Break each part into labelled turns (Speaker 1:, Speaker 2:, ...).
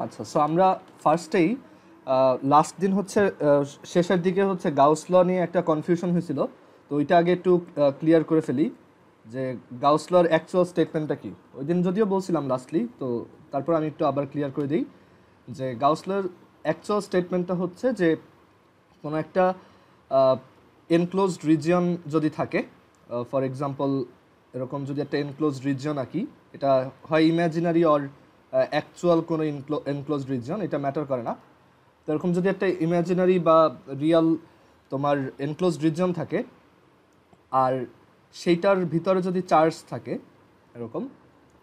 Speaker 1: আচ্ছা, সো আমরা ফার্স্টেই লাস্ট দিন হচ্ছে শেষের দিকে হচ্ছে গাউস ল নিয়ে একটা কনফিউশন হয়েছিল। তো ওইটা আগে একটু ক্লিয়ার করে ফেলি যে গাউস লর অ্যাকচুয়াল স্টেটমেন্টটা কি। ওই দিন যদিও বলছিলাম লাস্টলি, তো তারপর আমি একটু আবার ক্লিয়ার করে দিই যে গাউস লর অ্যাকচুয়াল স্টেটমেন্টটা হচ্ছে যে কোনো একটা এনক্লোজড রিজিয়ন যদি থাকে, ফর এক্সাম্পল এরকম যদি একটা এনক্লোজড রিজিয়ন আঁকি, এটা হয় ইম্যাজিনারি অর অ্যাকচুয়াল কোনো এনক্লোজড রিজিয়ন, এটা ম্যাটার করে না। তো এরকম যদি একটা ইম্যাজিনারি বা রিয়াল তোমার এনক্লোজড রিজিয়ন থাকে, আর সেইটার ভিতরে যদি চার্জ থাকে, এরকম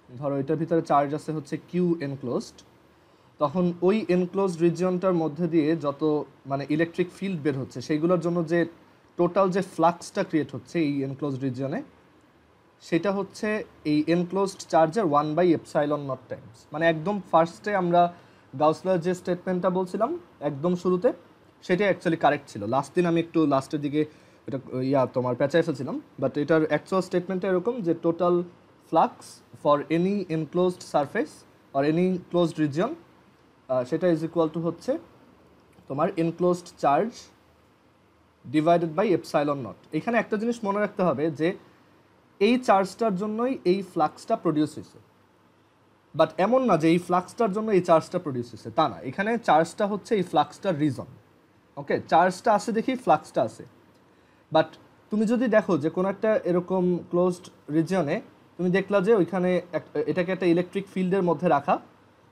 Speaker 1: ধরো এটার ভিতরে চার্জ আছে হচ্ছে কিউ এনক্লোজড, তখন ওই এনক্লোজড রিজিয়নটার মধ্যে দিয়ে যত মানে ইলেকট্রিক ফিল্ড বের হচ্ছে, সেইগুলোর জন্য যে টোটাল যে ফ্লাক্সটা ক্রিয়েট হচ্ছে এই এনক্লোজড রিজিয়নে, সেটা হচ্ছে এই এনক্লোজড চার্জের 1/ε0 টাইমস। মানে একদম ফার্স্টে আমরা গাউসলার যে স্টেটমেন্টটা বলছিলাম একদম শুরুতে, সেটাই অ্যাকচুয়ালি কারেক্ট ছিল। লাস্ট দিন আমি একটু লাস্টের দিকে এটা তোমার পেঁচায় ফেলছিলাম, বাট এটার অ্যাকচুয়াল স্টেটমেন্টটা এরকম যে total flux for any enclosed surface or any closed region, সেটা ইজ ইকুয়াল টু হচ্ছে তোমার এনক্লোজড চার্জ ডিভাইডেড বাই ε0। এখানে একটা জিনিস মনে রাখতে হবে যে এই চার্জটার জন্যই এই ফ্লাক্সটা প্রডিউস হয়েছে, বাট এমন না যে এই ফ্লাক্সটার জন্য এই চার্জটা প্রডিউস হয়েছে, তা না। এখানে চার্জটা হচ্ছে এই ফ্লাক্সটার রিজন। ওকে, চার্জটা আছে দেখি ফ্লাক্সটা আছে। বাট তুমি যদি দেখো যে কোনো একটা এরকম ক্লোজড রিজিয়নে তুমি দেখলা যে ওইখানে এটাকে একটা ইলেকট্রিক ফিল্ডের মধ্যে রাখা,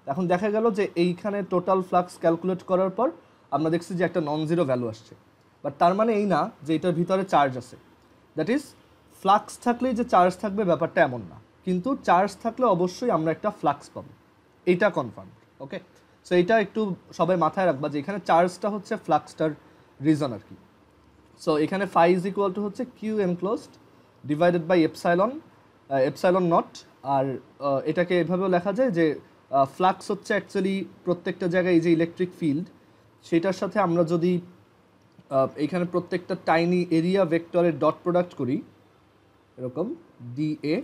Speaker 1: এখন দেখা গেল যে এইখানে টোটাল ফ্লাক্স ক্যালকুলেট করার পর আমরা দেখছি যে একটা নন জিরো ভ্যালু আসছে। বাট তার মানে এই না যে এটার ভিতরে চার্জ আছে। দ্যাট ইজ, ফ্লাক্স থাকলেই যে চার্জ থাকবে ব্যাপারটা এমন না, কিন্তু চার্জ থাকলে অবশ্যই আমরা একটা ফ্লাক্স পাবো, এইটা কনফার্ম। ওকে, সো এইটা একটু সবাই মাথায় রাখবা যে এখানে চার্জটা হচ্ছে ফ্লাক্সটার রিজন আর কি। সো এখানে ফাই ইজ ইকুয়াল টু হচ্ছে Q enclosed divided by epsilon naught. আর এটাকে এভাবেও লেখা যায় যে ফ্লাক্স হচ্ছে অ্যাকচুয়ালি প্রত্যেকটা জায়গায় এই যে ইলেকট্রিক ফিল্ড, সেটার সাথে আমরা যদি এইখানে প্রত্যেকটা টাইনি এরিয়া ভেক্টরের ডট প্রোডাক্ট করি, এরকম ডি এ,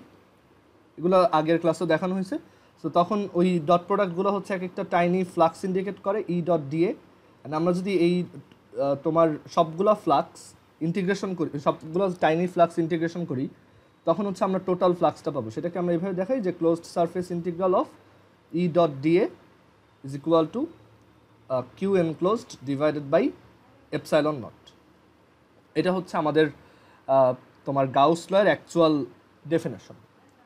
Speaker 1: এগুলো আগের ক্লাসে দেখানো হয়েছে। সো তখন ওই ডট প্রোডাক্টগুলো হচ্ছে এক একটা টাইনি ফ্লাক্স ইন্ডিকেট করে, ই ডট ডিএ। অ্যান্ড আমরা যদি এই তোমার সবগুলো ফ্লাক্স ইন্টিগ্রেশন করি, সবগুলো টাইনি ফ্লাক্স ইন্টিগ্রেশন করি, তখন হচ্ছে আমরা টোটাল ফ্লাক্সটা পাবো। সেটাকে আমরা এইভাবে দেখাই যে closed surface integral of E dot D A is equal to Q enclosed divided by ε0। এটা হচ্ছে আমাদের তোমার গাউস লয়ের অ্যাকচুয়াল ডেফিনেশন।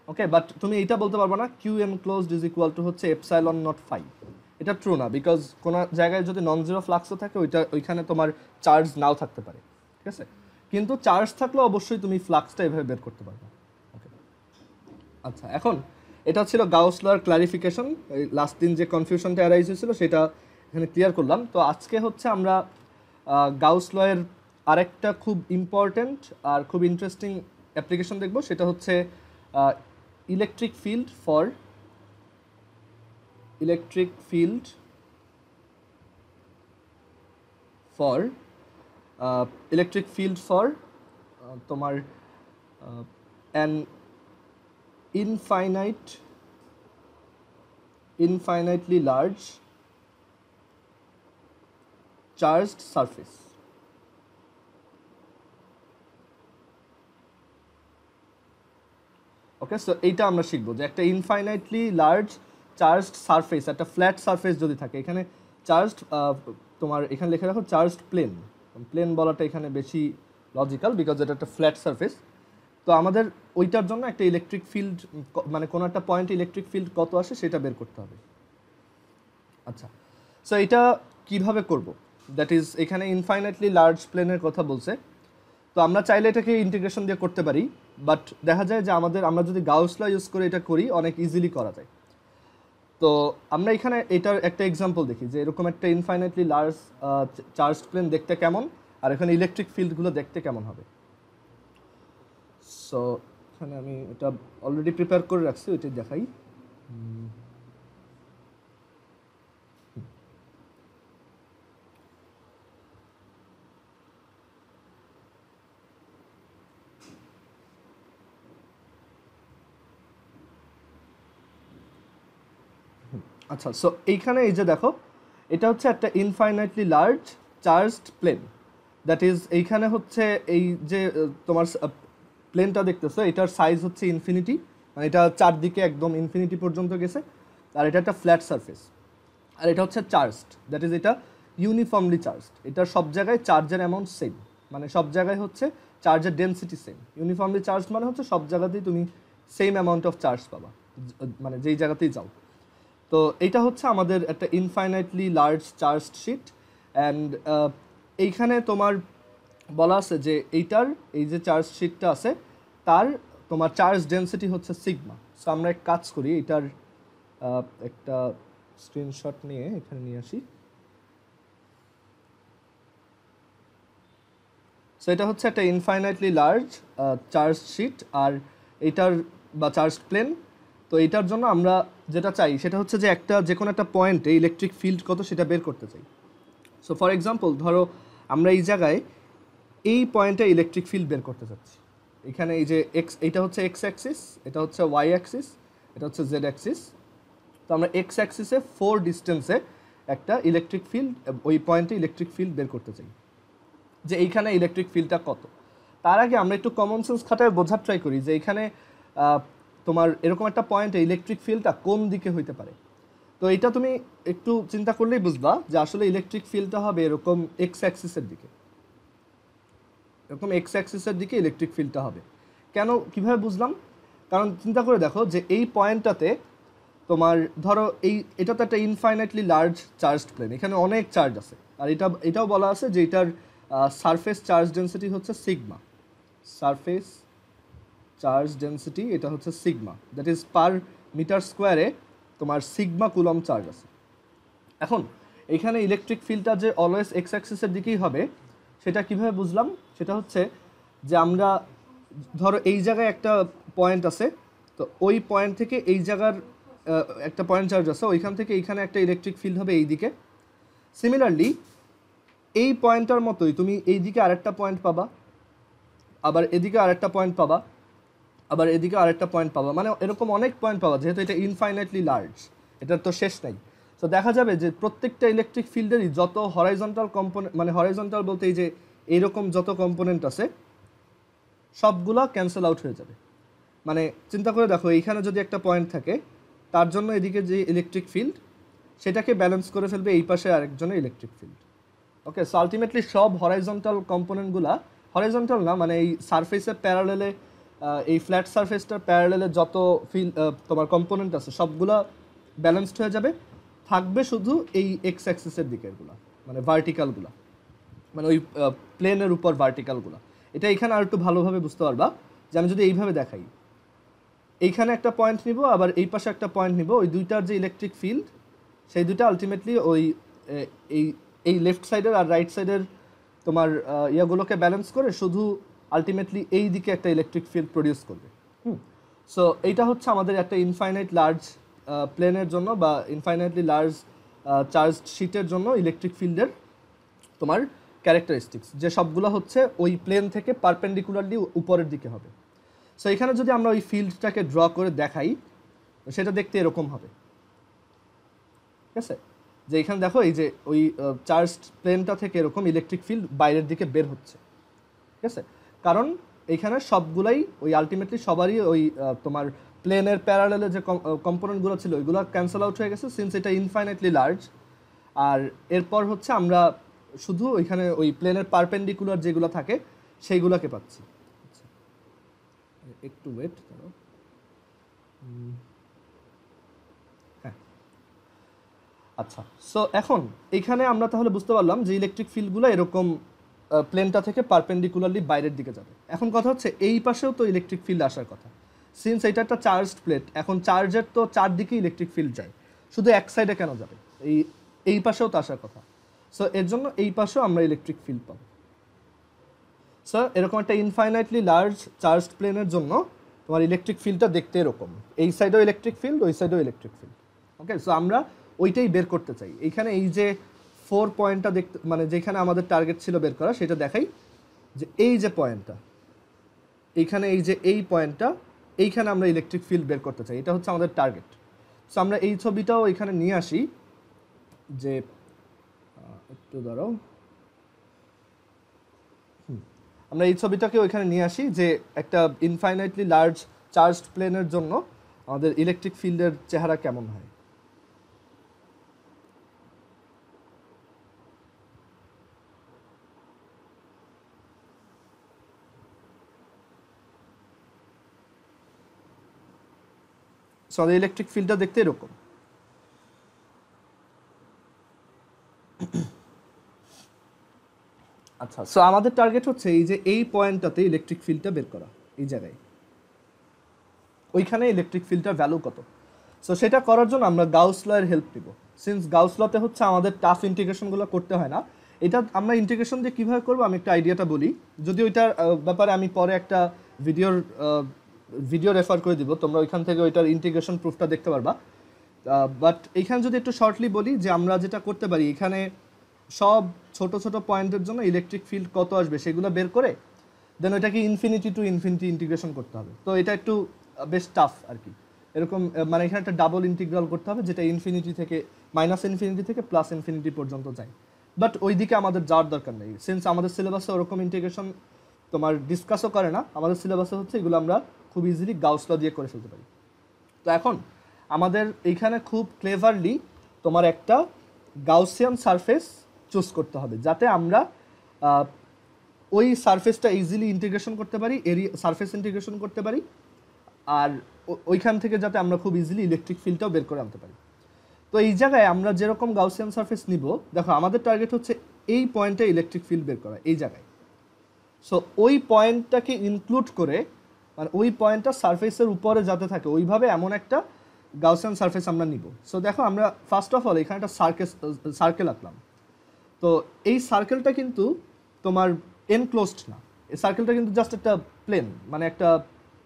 Speaker 1: ওকে, বাট তুমি এইটা বলতে পারবে না Q enclosed is equal to হচ্ছে ε0 ফাই। এটা ট্রু না, বিকজ কোনো জায়গায় যদি নন জিরো ফ্লাক্সও থাকে ওইখানে তোমার চার্জ নাও থাকতে পারে, ঠিক আছে? কিন্তু চার্জ থাকলে অবশ্যই তুমি ফ্লাক্সটা এভাবে বের করতে পারবে। ওকে, আচ্ছা, এখন এটা ছিল গাউস লর ক্লারিফিকেশন। এই লাস্ট দিন যে কনফিউশনটা অ্যারাইজ হয়েছিল সেটা এখানে ক্লিয়ার করলাম। তো আজকে হচ্ছে আমরা গাউস লয়ের আরেকটা খুব ইম্পর্ট্যান্ট আর খুব ইন্টারেস্টিং অ্যাপ্লিকেশন দেখব, সেটা হচ্ছে ইলেকট্রিক ফিল্ড ফর তোমার an infinitely large charged surface. Okay, so এইটা আমরা শিখবো যে একটা ইনফাইনাইটলি লার্জ চার্জড সারফেস, একটা ফ্ল্যাট সারফেস যদি থাকে, এখানে চার্জড, তোমার এখানে লিখে রাখো চার্জড প্লেন। প্লেন বলাটা এখানে বেশি লজিক্যাল, বিকজ এটা একটা ফ্ল্যাট সারফেস। তো আমাদের ওইটার জন্য একটা ইলেকট্রিক ফিল্ড, মানে কোনো একটা পয়েন্টে ইলেকট্রিক ফিল্ড কত আসে সেটা বের করতে হবে। আচ্ছা, সো এটা কিভাবে করব? দ্যাট ইজ, এখানে ইনফাইনাইটলি লার্জ প্লেনের কথা বলছে, তো আমরা চাইলে এটাকে ইন্টিগ্রেশন দিয়ে করতে পারি, বাট দেখা যায় যে আমরা যদি গাউস ল ইউজ করে এটা করি অনেক ইজিলি করা যায়। তো আমরা এখানে এটার একটা এক্সাম্পল দেখি যে এরকম একটা ইনফাইনাইটলি লার্জ চার্জ প্লেন দেখতে কেমন, আর এখানে ইলেকট্রিক ফিল্ডগুলো দেখতে কেমন হবে। সো এখানে আমি এটা অলরেডি প্রিপেয়ার করে রাখছি, ওইটাই দেখাই। আচ্ছা, সো এইখানে এই যে দেখো, এটা হচ্ছে একটা infinitely large charged plane, that is এইখানে হচ্ছে এই যে তোমার প্লেনটা দেখতেছো, এটার সাইজ হচ্ছে ইনফিনিটি, মানে এটা চারদিকে একদম ইনফিনিটি পর্যন্ত গেছে, আর এটা একটা ফ্ল্যাট সারফেস, আর এটা হচ্ছে চার্জড, দ্যাট ইজ এটা ইউনিফর্মলি চার্জড, এটা সব জায়গায় চার্জের অ্যামাউন্ট সেম, মানে সব জায়গায় হচ্ছে চার্জের ডেনসিটি সেম। ইউনিফর্মলি চার্জড মানে হচ্ছে সব জায়গাতেই তুমি সেম অ্যামাউন্ট অফ চার্জ পাবা, মানে যেই জায়গাতেই যাও। তো এইটা হচ্ছে আমাদের একটা infinitely large charged sheet, and এইখানে তোমার বলা আছে যে এইটার এই যে চার্জ শিটটা আছে তার তোমার চার্জ ডেনসিটি হচ্ছে সিগমা। সো আমরা এক কাজ করি, এটার একটা স্ক্রিনশট নিয়ে এখানে নিয়ে আসি। সো এটা হচ্ছে একটা ইনফাইনাইটলি লার্জ চার্জ শিট, আর এটার বা চার্জ প্লেন। তো এটার জন্য আমরা যেটা চাই সেটা হচ্ছে যে একটা যে কোনো একটা পয়েন্টে ইলেকট্রিক ফিল্ড কত সেটা বের করতে চাই। সো ফর এক্সাম্পল ধরো আমরা এই জায়গায় এই পয়েন্টে ইলেকট্রিক ফিল্ড বের করতে চাচ্ছি। এখানে এই যে এইটা হচ্ছে এক্স অ্যাক্সিস, এটা হচ্ছে ওয়াই অ্যাক্সিস, এটা হচ্ছে জেড অ্যাক্সিস। তো আমরা এক্স অ্যাক্সিসে 4 ডিস্টেন্সে একটা ইলেকট্রিক ফিল্ড, ওই পয়েন্টে ইলেকট্রিক ফিল্ড বের করতে চাই, যে এইখানে ইলেকট্রিক ফিল্ডটা কত। তার আগে আমরা একটু কমন সেন্স খাটায় বোঝার ট্রাই করি যে এখানে তোমার এরকম একটা পয়েন্টে ইলেকট্রিক ফিল্ডটা কোন দিকে হইতে পারে। তো এটা তুমি একটু চিন্তা করলেই বুঝবা যে আসলে ইলেকট্রিক ফিল্ডটা হবে এরকম এক্স অ্যাক্সিসের দিকে, এরকম এক্স অ্যাক্সিসের দিকে ইলেকট্রিক ফিল্ডটা হবে। কেন, কিভাবে বুঝলাম? কারণ চিন্তা করে দেখো যে এই পয়েন্টটাতে তোমার ধরো এটা তো একটা ইনফাইনাইটলি লার্জ চার্জড প্লেন, এখানে অনেক চার্জ আছে, আর এটাও বলা আছে যে এটার সারফেস চার্জ ডেন্সিটি হচ্ছে সিগমা, সারফেস চার্জ ডেন্সিটি এটা হচ্ছে sigma, that is per metre স্কোয়ারে তোমার সিগমা কুলম চার্জ আছে। এখন এইখানে ইলেকট্রিক ফিল্ডটা যে অলওয়েজ এক্স অ্যাক্সিসের দিকেই হবে সেটা কিভাবে বুঝলাম? সেটা হচ্ছে যে আমরা ধরো এই জায়গায় একটা পয়েন্ট আছে, তো ওই পয়েন্ট থেকে এই জায়গার একটা পয়েন্ট চার্জ আছে, ওইখান থেকে এইখানে একটা ইলেকট্রিক ফিল্ড হবে এই দিকে। সিমিলারলি এই পয়েন্টটার মতোই তুমি এই দিকে আরেকটা পয়েন্ট পাবা, আবার এদিকে আরেকটা পয়েন্ট পাবা, আবার এদিকে আরেকটা পয়েন্ট পাবা, মানে এরকম অনেক পয়েন্ট পাবা, যেহেতু এটা ইনফাইনাইটলি লার্জ, এটার তো শেষ নাই। তো দেখা যাবে যে প্রত্যেকটা ইলেকট্রিক ফিল্ডেরই যত হরাইজন্টাল কম্পোনেন্ট, মানে হরাইজন্টাল বলতে এই যে এইরকম যত কম্পোনেন্ট আছে সবগুলো ক্যান্সেল আউট হয়ে যাবে। মানে চিন্তা করে দেখো, এইখানে যদি একটা পয়েন্ট থাকে তার জন্য এদিকে যে ইলেকট্রিক ফিল্ড সেটাকে ব্যালেন্স করে ফেলবে এই পাশে আরেকজনের ইলেকট্রিক ফিল্ড। ওকে, সো আলটিমেটলি সব হরাইজন্টাল কম্পোনেন্টগুলা, হরাইজন্টাল না মানে এই সারফেসের প্যারালেলে, এই ফ্ল্যাট সারফেসটার প্যারালেলে যত তোমার কম্পোনেন্ট আছে সবগুলা ব্যালেন্সড হয়ে যাবে, থাকবে শুধু এই এক্স অ্যাক্সিসের দিকেরগুলা, মানে ভার্টিক্যালগুলা, মানে ওই প্লেনের উপর ভার্টিক্যালগুলা। এটা এখানে আর একটু ভালোভাবে বুঝতে পারবা যে আমি যদি এইভাবে দেখাই, এইখানে একটা পয়েন্ট নিব, আবার এই পাশে একটা পয়েন্ট নিব, ওই দুইটার যে ইলেকট্রিক ফিল্ড সেই দুইটা আলটিমেটলি ওই এই এই লেফট সাইডের আর রাইট সাইডের তোমার ইয়াগুলোকে ব্যালেন্স করে শুধু আলটিমেটলি এই দিকে একটা ইলেকট্রিক ফিল্ড প্রডিউস করবে। সো এইটা হচ্ছে আমাদের একটা ইনফাইনাইট লার্জ প্লেনের জন্য বা ইনফাইনাইটলি লার্জ চার্জড শিটের জন্য ইলেকট্রিক ফিল্ডের তোমার ক্যারেক্টারিস্টিক্স, যে সবগুলো হচ্ছে ওই প্লেন থেকে পারপেন্ডিকুলারলি উপরের দিকে হবে। সো এখানে যদি আমরা ওই ফিল্ডটাকে ড্র করে দেখাই সেটা দেখতে এরকম হবে, ঠিক আছে? যে এখানে দেখো এই যে ওই চার্জড প্লেনটা থেকে এরকম ইলেকট্রিক ফিল্ড বাইরের দিকে বের হচ্ছে, ঠিক আছে? কারণ এইখানে সবগুলাই ওই আলটিমেটলি সবারই ওই তোমার প্লেনের প্যারালেলে যে কম্পোনেন্টগুলো ছিল ওইগুলো ক্যান্সেল আউট হয়ে গেছে, সিন্স এটা ইনফাইনাইটলি লার্জ। আর এরপর হচ্ছে আমরা শুধু ওইখানে ওই প্লেনের পারপেন্ডিকুলার যেগুলো থাকে সেইগুলোকে পাচ্ছি। একটু ওয়েট করো, হ্যাঁ আচ্ছা। সো এখন এইখানে আমরা তাহলে বুঝতে পারলাম যে ইলেকট্রিক ফিল্ডগুলো এরকম প্লেনটা থেকে পারপেন্ডিকুলারলি বাইরের দিকে যাবে। এখন কথা হচ্ছে এই পাশেও তো ইলেকট্রিক ফিল্ড আসার কথা, সিন্স এটা একটা চার্জড প্লেট, এখন চার্জের তো চারদিকে ইলেকট্রিক ফিল্ড যায়, শুধু এক সাইডে কেন যাবে? এই পাশেও তো আসার কথা। সো এর জন্য এই পাশেও আমরা ইলেকট্রিক ফিল্ড পাবো। সো এরকম একটা ইনফাইনাইটলি লার্জ চার্জড প্লেনের জন্য তোমার ইলেকট্রিক ফিল্ডটা দেখতে এরকম, এই সাইডেও ইলেকট্রিক ফিল্ড, ওই সাইডেও ইলেকট্রিক ফিল্ড। ওকে, সো আমরা ওইটাই বের করতে চাই। এইখানে এই যে 4 পয়েন্টটা দেখতে, মানে যেখানে আমাদের টার্গেট ছিল বের করা, সেটা দেখাই যে এই যে পয়েন্টটা, এইখানে এই যে এই পয়েন্টটা, এইখানে আমরা ইলেকট্রিক ফিল্ড বের করতে চাই, এটা হচ্ছে আমাদের টার্গেট। সো আমরা এই ছবিটাও এখানে নিয়ে আসি যে একটু দাঁড়াও, আমরা এই ছবিটাকেও এখানে নিয়ে আসি যে একটা ইনফাইনাইটলি লার্জ চার্জড প্লেনের জন্য আমাদের ইলেকট্রিক ফিল্ডের চেহারা কেমন হয়। সো আমাদের ইলেকট্রিক ফিল্ডটা দেখতে এরকম। আচ্ছা, সো আমাদের টার্গেট হচ্ছে এই যে এই পয়েন্টটাতে ইলেকট্রিক ফিল্ডটা বের করা, এই জায়গায় ওইখানে ইলেকট্রিক ফিল্ডটার ভ্যালু কত। সো সেটা করার জন্য আমরা গাউস ল এর হেল্প নিব। সিন্স গাউস লতে হচ্ছে আমাদের টাফ ইন্টিগ্রেশনগুলো করতে হয় না, এটা আমরা ইন্টিগ্রেশন দিয়ে কীভাবে করবো আমি একটা আইডিয়াটা বলি, যদি ওইটার ব্যাপারে আমি পরে একটা ভিডিও রেফার করে দিব, তোমরা ওইখান থেকে ওইটার ইন্টিগ্রেশন প্রুফটা দেখতে পারবা। বাট এইখানে যদি একটু শর্টলি বলি যে আমরা যেটা করতে পারি, এখানে সব ছোট ছোট পয়েন্টের জন্য ইলেকট্রিক ফিল্ড কত আসবে সেগুলো বের করে দেন ওইটাকে ইনফিনিটি টু ইনফিনিটি ইন্টিগ্রেশন করতে হবে। তো এটা একটু বেশ টাফ আর কি, এরকম মানে এখানে একটা ডাবল ইন্টিগ্রাল করতে হবে যেটা ইনফিনিটি থেকে মাইনাস ইনফিনিটি থেকে প্লাস ইনফিনিটি পর্যন্ত যায়। বাট ওই দিকে আমাদের যাওয়ার দরকার নেই, সিন্স আমাদের সিলেবাসে ওরকম ইন্টিগ্রেশন তোমার ডিসকাসও করে না। আমাদের সিলেবাসে হচ্ছে এগুলো আমরা খুব ইজিলি গাউস ল দিয়ে করে ফেলতে পারি। তো এখন আমাদের এইখানে খুব ক্লেভারলি তোমার একটা গাউসিয়ান সারফেস চুজ করতে হবে যাতে আমরা ওই সারফেসটা ইজিলি ইন্টিগ্রেশন করতে পারি, সারফেস ইন্টিগ্রেশন করতে পারি, আর ওইখান থেকে যাতে আমরা খুব ইজিলি ইলেকট্রিক ফিল্ডটাও বের করে আনতে পারি। তো এই জায়গায় আমরা যেরকম গাউসিয়ান সারফেস নিব, দেখো আমাদের টার্গেট হচ্ছে এই পয়েন্টে ইলেকট্রিক ফিল্ড বের করা, এই জায়গায়। সো ওই পয়েন্টটাকে ইনক্লুড করে, মানে ওই পয়েন্টটা সারফেসের উপরে যাতে থাকে ওইভাবে এমন একটা গাউসিয়ান সারফেস আমরা নিব। সো দেখো আমরা ফার্স্ট অফ অল এখানে একটা সার্কেল আঁকলাম। তো এই সার্কেলটা কিন্তু তোমার এনক্লোজড না, এই সার্কেলটা কিন্তু জাস্ট একটা প্লেন, মানে একটা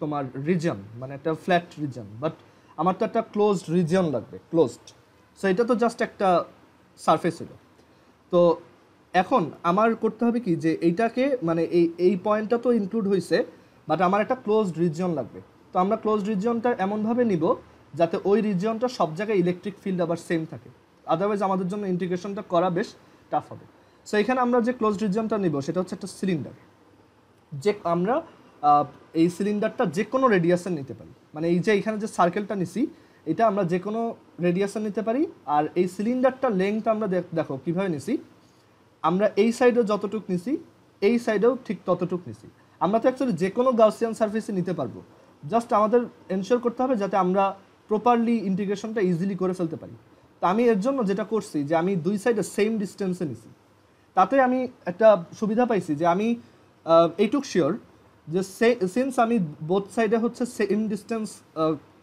Speaker 1: তোমার রিজন, মানে একটা ফ্ল্যাট রিজন। বাট আমার তো একটা ক্লোজড রিজন লাগবে, ক্লোজড। সো এটা তো জাস্ট একটা সারফেস হলো। তো এখন আমার করতে হবে কি যে এইটাকে মানে এই পয়েন্টটা তো ইনক্লুড হয়েছে, বাট আমার একটা ক্লোজড রিজিয়ন লাগবে। তো আমরা ক্লোজড রিজিয়নটা এমনভাবে নিব যাতে ওই রিজিয়নটা সব জায়গায় ইলেকট্রিক ফিল্ড আবার সেম থাকে, আদারওয়াইজ আমাদের জন্য ইন্টিগ্রেশনটা করা বেশ টাফ হবে। সো এখানে আমরা যে ক্লোজড রিজিয়নটা নিব সেটা হচ্ছে একটা সিলিন্ডার, যে আমরা এই সিলিন্ডারটা যে কোনো রেডিয়াসের নিতে পারি, মানে এই যে এখানে যে সার্কেলটা নিছি এটা আমরা যে কোনো রেডিয়াসের নিতে পারি। আর এই সিলিন্ডারটা লেংথ আমরা দেখো কীভাবে নিছি, আমরা এই সাইডেও যতটুক নিছি এই সাইডেও ঠিক ততটুক নিছি। আমরা তো অ্যাকচুয়ালি যে কোনো গাউসিয়ান সারফেসে নিতে পারবো, জাস্ট আমাদের এনশিওর করতে হবে যাতে আমরা প্রপারলি ইন্টিগ্রেশনটা ইজিলি করে ফেলতে পারি। তো আমি এর জন্য যেটা করছি যে আমি দুই সাইডে সেম ডিস্টেন্সে নিছি, তাতে আমি একটা সুবিধা পাইছি যে আমি এইটুক শিওর যে সিন্স আমি বোথ সাইডে হচ্ছে সেম ডিস্টেন্স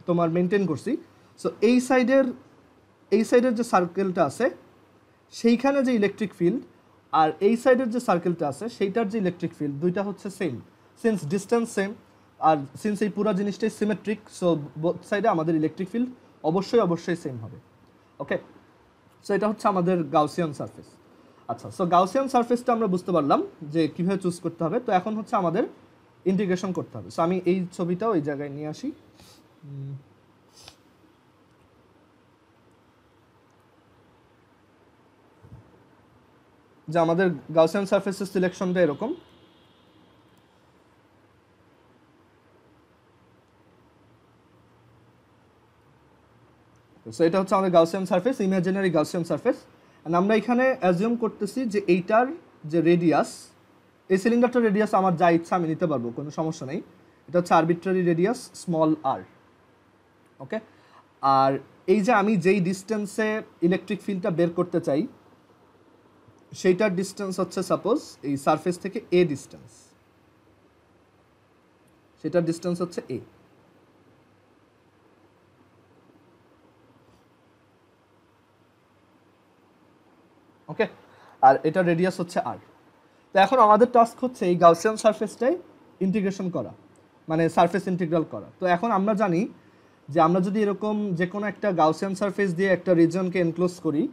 Speaker 1: তোমার মেনটেন করছি। সো এই সাইডের যে সার্কেলটা আছে সেইখানে যে ইলেকট্রিক ফিল্ড আর এই সাইডের যে সার্কেলটা আছে সেইটার যে ইলেকট্রিক ফিল্ড দুইটা হচ্ছে সেম, সিন্স ডিস্টেন্স সেম আর সিন্স এই পুরো জিনিসটাই সিমেট্রিক। সো বোথ সাইডে আমাদের ইলেকট্রিক ফিল্ড অবশ্যই সেম হবে। ওকে, সো এটা হচ্ছে আমাদের গাউসিয়ান সারফেস। আচ্ছা, সো গাউসিয়ান সারফেসটা আমরা বুঝতে পারলাম যে কীভাবে চুজ করতে হবে। তো এখন হচ্ছে আমাদের ইন্টিগ্রেশন করতে হবে। সো আমি এই ছবিটাও এই জায়গায় নিয়ে আসি। যে আমাদের গাউসিয়ান সারফেসের সিলেকশনটা এরকম। সো এটা হচ্ছে আমাদের Gaussian surface, imaginary Gaussian surface. And আমরা এখানে অ্যাজিউম করতেছি যে এইটার যে রেডিয়াস, এই সিলিন্ডারটার রেডিয়াস আমার যা ইচ্ছা আমি নিতে পারবো, কোনো সমস্যা নেই। এটা হচ্ছে আরবিট্রারি রেডিয়াস স্মল আর। ওকে, আর এই যে আমি যেই ডিস্টেন্সে ইলেকট্রিক ফিল্ডটা বের করতে চাই সেইটার ডিস্টেন্স হচ্ছে সাপোজ এই সারফেস থেকে এ ডিস্টেন্স, সেটার ডিস্টেন্স হচ্ছে এ। ওকে, আর এটা রেডিয়াস হচ্ছে আর। তো এখন আমাদের টাস্ক হচ্ছে এই গাউসিয়ান সারফেসটাই ইন্টিগ্রেশন করা, মানে সারফেস ইন্টিগ্রাল করা। তো এখন আমরা জানি যে আমরা যদি এরকম যে কোনো একটা গাউসিয়ান সারফেস দিয়ে একটা রিজনকে এনক্লোজ করি,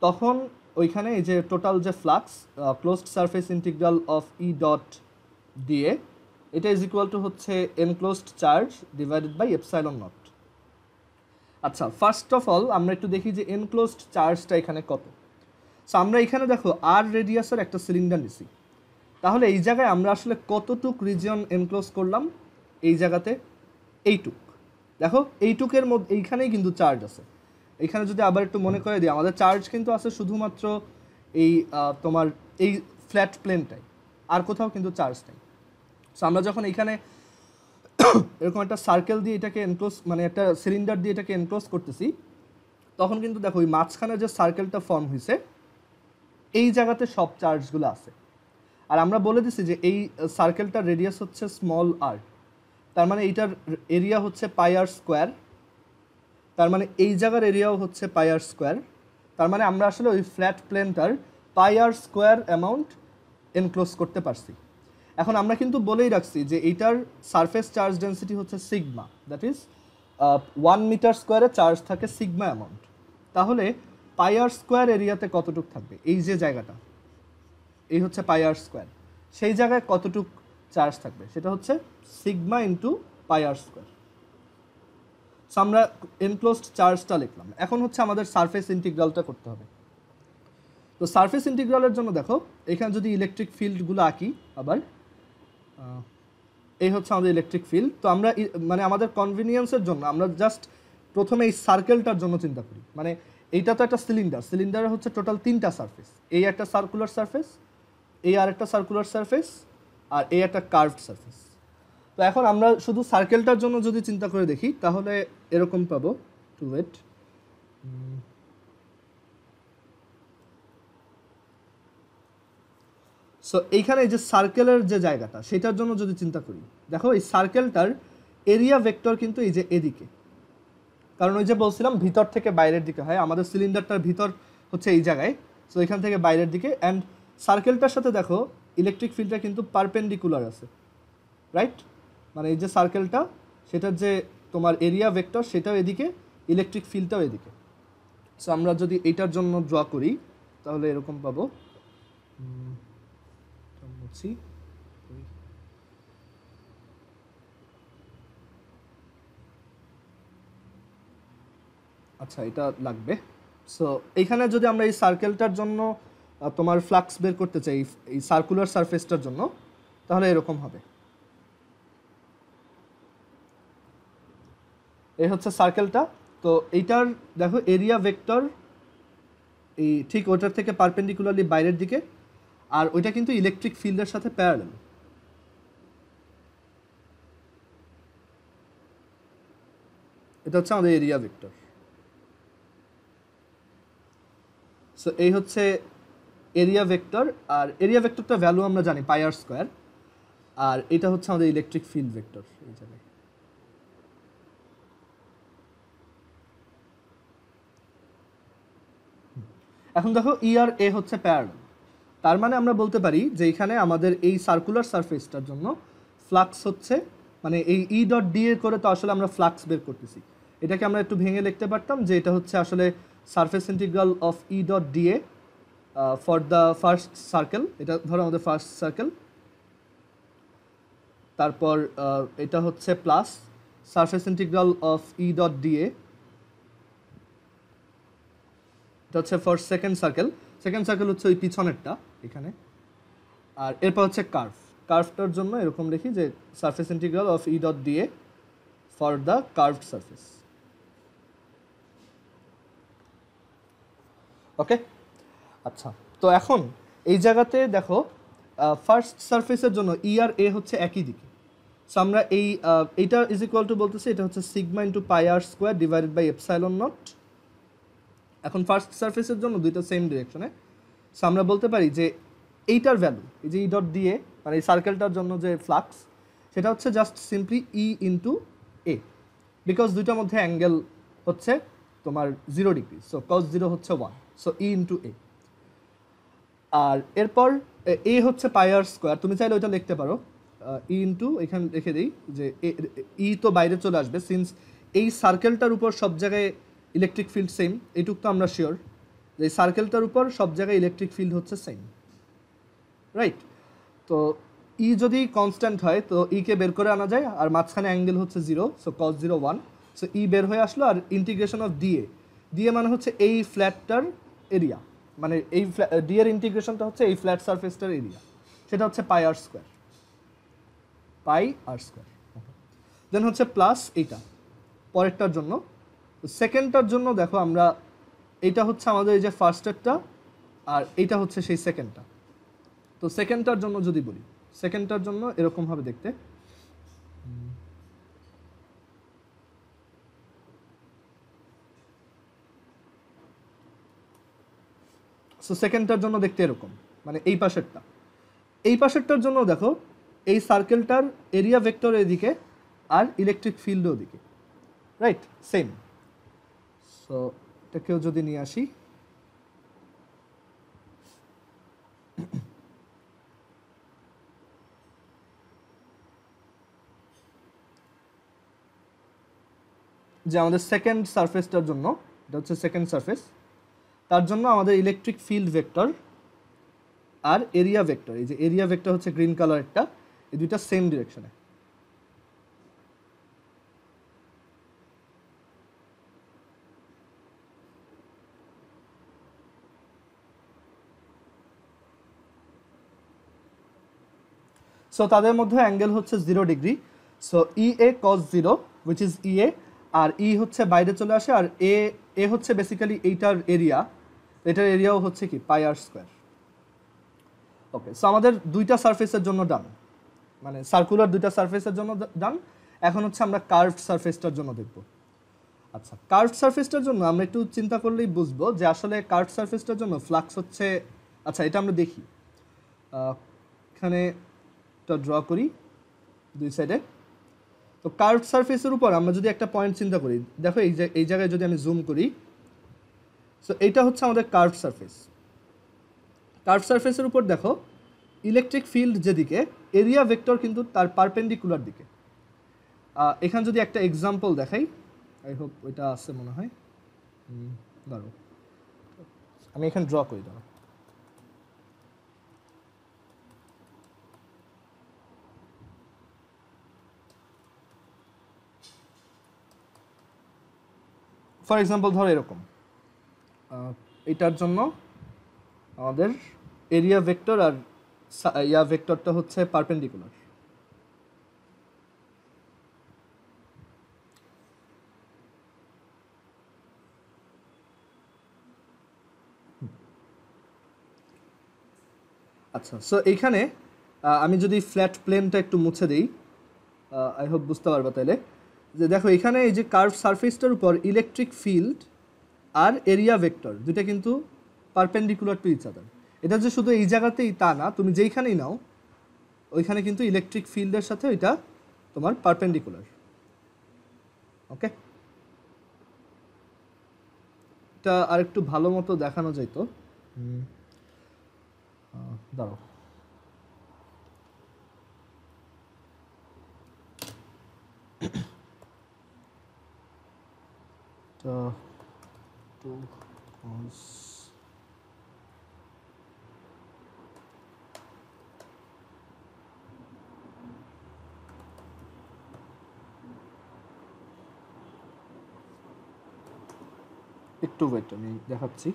Speaker 1: তখন ওইখানে এই যে টোটাল যে flux closed surface integral of E dot d A, এটা ইজ ইকুয়াল টু হচ্ছে enclosed charge divided by epsilon naught. আচ্ছা, ফার্স্ট অফ অল আমরা একটু দেখি যে এনক্লোজড চার্জটা এখানে কত। সো আমরা এখানে দেখো আর রেডিয়াসের একটা সিলিন্ডার নিছি, তাহলে এই জায়গায় আমরা আসলে কতটুক রিজিয়ন এনক্লোজ করলাম, এই জায়গাতে এইটুক। দেখো এইটুকের মধ্যে এইখানেই কিন্তু চার্জ আছে। এইখানে যদি আবার একটু মনে করে দিই, আমাদের চার্জ কিন্তু আছে শুধুমাত্র এই তোমার এই ফ্ল্যাট প্লেনটাই, আর কোথাও কিন্তু চার্জ নেই। সো আমরা যখন এইখানে এরকম একটা সার্কেল দিয়ে এটাকে এনক্লোজ, মানে একটা সিলিন্ডার দিয়ে এটাকে এনক্লোজ করতেছি, তখন কিন্তু দেখো ওই মাঝখানে যে সার্কেলটা ফর্ম হয়েছে এই জায়গাতে সব চার্জগুলো আছে। আর আমরা বলে দিছি যে এই সার্কেলটার রেডিয়াস হচ্ছে স্মল আর, তার মানে এইটার এরিয়া হচ্ছে পাই আর স্কোয়ার, তার মানে এই জায়গার এরিয়াও হচ্ছে পাই আর স্কোয়ার। তার মানে আমরা আসলে ওই ফ্ল্যাট প্লেনটার পাই আর স্কোয়ার অ্যামাউন্ট এনক্লোজ করতে পারছি। এখন আমরা কিন্তু বলেই রাখছি যে এইটার সারফেস চার্জ ডেন্সিটি হচ্ছে সিগমা, দ্যাট ইজ 1 মিটার স্কোয়ারে চার্জ থাকে সিগমা অ্যামাউন্ট। তাহলে পাই আর স্কোয়ার এরিয়াতে কতটুক থাকবে, এই যে জায়গাটা এই হচ্ছে পাই আর স্কোয়ার, সেই জায়গায় কতটুক চার্জ থাকবে সেটা হচ্ছে sigma into pi r square. So আমরা এনক্লোজড চার্জটা লিখলাম। এখন হচ্ছে আমাদের সারফেস ইন্টিগ্রালটা করতে হবে। তো সারফেস ইন্টিগ্রালের জন্য দেখো এখানে যদি ইলেকট্রিক ফিল্ডগুলো আঁকি, আবার এই হচ্ছে আমাদের ইলেকট্রিক ফিল্ড। তো আমরা মানে আমাদের কনভিনিয়েন্সের জন্য আমরা জাস্ট প্রথমে এই সার্কেলটার জন্য চিন্তা করি। মানে এইটা তো একটা সিলিন্ডার, সিলিন্ডারের হচ্ছে টোটাল 3টা সারফেস, এই একটা সার্কুলার সারফেস, এই আর একটা সার্কুলার সারফেস, আর এই একটা কার্ভড সারফেস। তো এখন আমরা শুধু সার্কেলটার জন্য যদি চিন্তা করে দেখি তাহলে এরকম পাবো, টু ওয়েট, সো এইখানে এই যে সার্কেলের যে জায়গাটা সেটার জন্য যদি চিন্তা করি, দেখো এই সার্কেলটার এরিয়া ভেক্টর কিন্তু এই যে এদিকে, কারণ ওই যে বলছিলাম ভিতর থেকে বাইরের দিকে হয়, আমাদের সিলিন্ডারটার ভিতর হচ্ছে এই জায়গায়, সো এখান থেকে বাইরের দিকে। অ্যান্ড সার্কেলটার সাথে দেখো ইলেকট্রিক ফিল্ডটা কিন্তু পারপেন্ডিকুলার আছে, রাইট? মানে এই যে সার্কেলটা, সেটার যে তোমার এরিয়া ভেক্টর সেটাও এদিকে, ইলেকট্রিক ফিল্ডটাও এদিকে। সো আমরা যদি এইটার জন্য ড্র করি তাহলে এরকম পাবো, আচ্ছা এটা লাগবে। সো এইখানে যদি আমরা এই সার্কেলটার জন্য তোমার ফ্লাক্স বের করতে চাই এই সার্কুলার সারফেসটার জন্য, তাহলে এরকম হবে। এই হচ্ছে সার্কেলটা। তো এইটার দেখো এরিয়া ভেক্টর এই ঠিক ওটার থেকে পারপেন্ডিকুলারলি বাইরের দিকে, আর ওইটা কিন্তু ইলেকট্রিক ফিল্ডের সাথে প্যারালাল। এটা হচ্ছে আমাদের এরিয়া ভেক্টর। সো এই হচ্ছে এরিয়া ভেক্টর, আর এরিয়া ভেক্টরটা ভ্যালু আমরা জানি পাই আর স্কোয়ার, আর এটা হচ্ছে আমাদের ইলেকট্রিক ফিল্ড ভেক্টর এই জায়গায়। এখন দেখো ই আর এ হচ্ছে প্যারালাল, তার মানে আমরা বলতে পারি যে এখানে আমাদের এই সার্কুলার সারফেসটার জন্য ফ্লাক্স হচ্ছে, মানে এই ই ডট ডি এ করে তো আসলে আমরা ফ্লাক্স বের করতেছি, এটাকে আমরা একটু ভেঙে লিখতে পারতাম যে এটা হচ্ছে আসলে surface integral of E dot D A for the first circle. এটা ধরো আমাদের ফার্স্ট সার্কেল, তারপর এটা হচ্ছে plus surface integral of E dot D এ, এটা হচ্ছে for second circle. Second circle হচ্ছে ওই পিছনেরটা এখানে, আর এরপর হচ্ছে কার্ভ। কার্ভটার জন্য এরকম লিখি যে surface integral of E dot D A for the curved surface. Okay, আচ্ছা। তো এখন এই জায়গাতে দেখো ফার্স্ট সারফেসের জন্য ই আর এ হচ্ছে একই দিকে। সো আমরা এইটা ইজ ইকুয়াল টু বলতেছি এটা হচ্ছে sigma into pi r square divided by epsilon naught. এখন ফার্স্ট সারফেসের জন্য দুইটা সেম ডিরেকশনে। সো আমরা বলতে পারি যে এইটার ভ্যালু, এই যে ই ডট ডি এ মানে এই সার্কেলটার জন্য যে ফ্লাক্স, সেটা হচ্ছে just simply E into A, because দুইটার মধ্যে অ্যাঙ্গেল হচ্ছে তোমার 0 ডিগ্রি, সো কস 0 হচ্ছে 1, সো ই ইন্টু এ। আর এরপর এ হচ্ছে পাই আর স্কোয়ার, তুমি চাইলে ওইটা লিখতে পারো ই ইন্টু, এখানে লিখে দিই যে ই তো বাইরে চলে আসবে, সিন্স এই সার্কেলটার উপর সব জায়গায় ইলেকট্রিক ফিল্ড সেম, এইটুক তো আমরা শিওর যে এই সার্কেলটার উপর সব জায়গায় ইলেকট্রিক ফিল্ড হচ্ছে সেম, রাইট? তো ই যদি কনস্ট্যান্ট হয় তো ইকে বের করে আনা যায়, আর মাঝখানে অ্যাঙ্গেল হচ্ছে 0, সো কস 0 1, সো ই বের হয়ে আসলো, আর ইন্টিগ্রেশন অফ ডিএ, ডিএ মানে হচ্ছে এই ফ্ল্যাটটার এরিয়া, মানে এই ডি এর ইন্টিগ্রেশনটা হচ্ছে এই ফ্ল্যাট সারফেসটার এরিয়া, সেটা হচ্ছে পাই আর স্কোয়ার, পাই আর স্কোয়ার। দেন হচ্ছে প্লাস এইটা পরেরটার জন্য। সেকেন্ডটার জন্য দেখো আমরা, এইটা হচ্ছে আমাদের এই যে ফার্স্টেরটা, আর এইটা হচ্ছে সেই সেকেন্ডটা। তো সেকেন্ডটার জন্য যদি বলি, সেকেন্ডটার জন্য এরকম হবে দেখতে, সো সেকেন্ডটার জন্য দেখতে এরকম, মানে এই পাশেরটা। এই পাশেরটার জন্য দেখো এই সার্কেলটার এরিয়া ভেক্টর এদিকে আর ইলেকট্রিক ফিল্ডও ওদিকে, রাইট, সেম। সো এটাকেও যদি নিয়ে আসি, যে আমাদের সেকেন্ড সারফেসটার জন্য, এটা হচ্ছে সেকেন্ড সারফেস, তার জন্য আমাদের ইলেকট্রিক ফিল্ড ভেক্টর আর এরিয়া ভেক্টর, এই যে এরিয়া ভেক্টর হচ্ছে গ্রিন কালারটা, এই দুইটা সেম ডিরেকশনে। সো তাদের মধ্যে অ্যাঙ্গেল হচ্ছে 0 degree. So E A cos 0 which is E A, আর ই হচ্ছে বাইরে চলে আসে, আর এ হচ্ছে বেসিক্যালি এইটার এরিয়া, এটার এরিয়াও হচ্ছে কি পাই আর স্কোয়ার। ওকে, সো আমাদের দুইটা সারফেসের জন্য ডান, মানে সার্কুলার দুইটা সারফেসের জন্য ডান। এখন হচ্ছে আমরা কার্ভড সারফেসটার জন্য দেখব। আচ্ছা, কার্ভড সারফেসটার জন্য আমরা একটু চিন্তা করলেই বুঝবো যে আসলে কার্ভড সারফেসটার জন্য ফ্লাক্স হচ্ছে, আচ্ছা এটা আমরা দেখি, এখানে ড্র করি দুই সাইডে। তো কার্ভড সারফেসের উপর আমরা যদি একটা পয়েন্ট চিন্তা করি, দেখো এই জায়গায় যদি আমি জুম করি, সো এইটা হচ্ছে আমাদের কার্ভড সারফেস। কার্ভড সারফেসের উপর দেখো ইলেকট্রিক ফিল্ড যেদিকে, এরিয়া ভেক্টর কিন্তু তার পারপেন্ডিকুলার দিকে। এখানে যদি একটা এক্সাম্পল দেখাই, আই হোপ ওইটা আছে মনে হয়, ধরো আমি এখানে ড্র করি, ধরো ফর এক্সাম্পল ধরো এরকম, এটার জন্য আমাদের এরিয়া ভেক্টর আর ইয়া ভেক্টরটা হচ্ছে পারপেন্ডিকুলার। আচ্ছা, সো এইখানে আমি যদি ফ্ল্যাট প্লেনটা একটু মুছে দিই, আই হোপ বুঝতে পারবো তাহলে, যে দেখো এখানে এই যে কার্ভ সারফেসটার উপর ইলেকট্রিক ফিল্ড আর এরিয়া ভেক্টর দুইটা কিন্তু পারপেন্ডিকুলার টু ইচ আদার। এটা যে শুধু এই জায়গাতেই তা না, তুমি যেইখানেই নাও ওইখানে কিন্তু ইলেকট্রিক ফিল্ডের সাথে ওইটা তোমার পারপেন্ডিকুলার। ওকে, এটা আর একটু ভালো মতো দেখানো যাইতো, দাঁড়াও, একটু ওয়েট, আমি দেখাচ্ছি।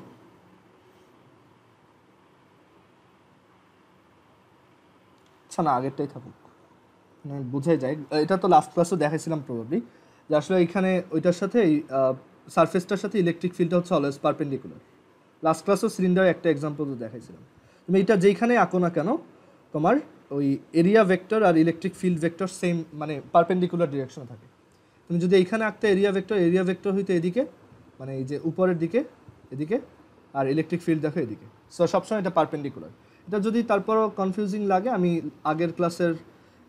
Speaker 1: আচ্ছা না, আগেরটাই থাকুক, মানে বুঝাই যায়। এটা তো লাস্ট ক্লাসে দেখাইছিলাম প্রবাবলি, যে আসলে এখানে ওইটার সাথে সারফেসটার সাথে ইলেকট্রিক ফিল্ডটা হচ্ছে অলওয়েজ পারপেন্ডিকুলার। লাস্ট ক্লাসও সিলিন্ডার একটা এক্সাম্পল তো দেখাইছিলাম। তুমি এটা যেইখানে আঁকো না কেন, তোমার ওই এরিয়া ভেক্টর আর ইলেকট্রিক ফিল্ড ভেক্টর সেম, মানে পারপেন্ডিকুলার ডিরেকশনে থাকে। তুমি যদি এইখানে আঁকতে এরিয়া ভেক্টর হইতে এদিকে, মানে এই যে উপরের দিকে এদিকে, আর ইলেকট্রিক ফিল্ড দেখো এদিকে, সো সবসময় এটা পারপেন্ডিকুলার। এটা যদি তারপরও কনফিউজিং লাগে, আমি আগের ক্লাসের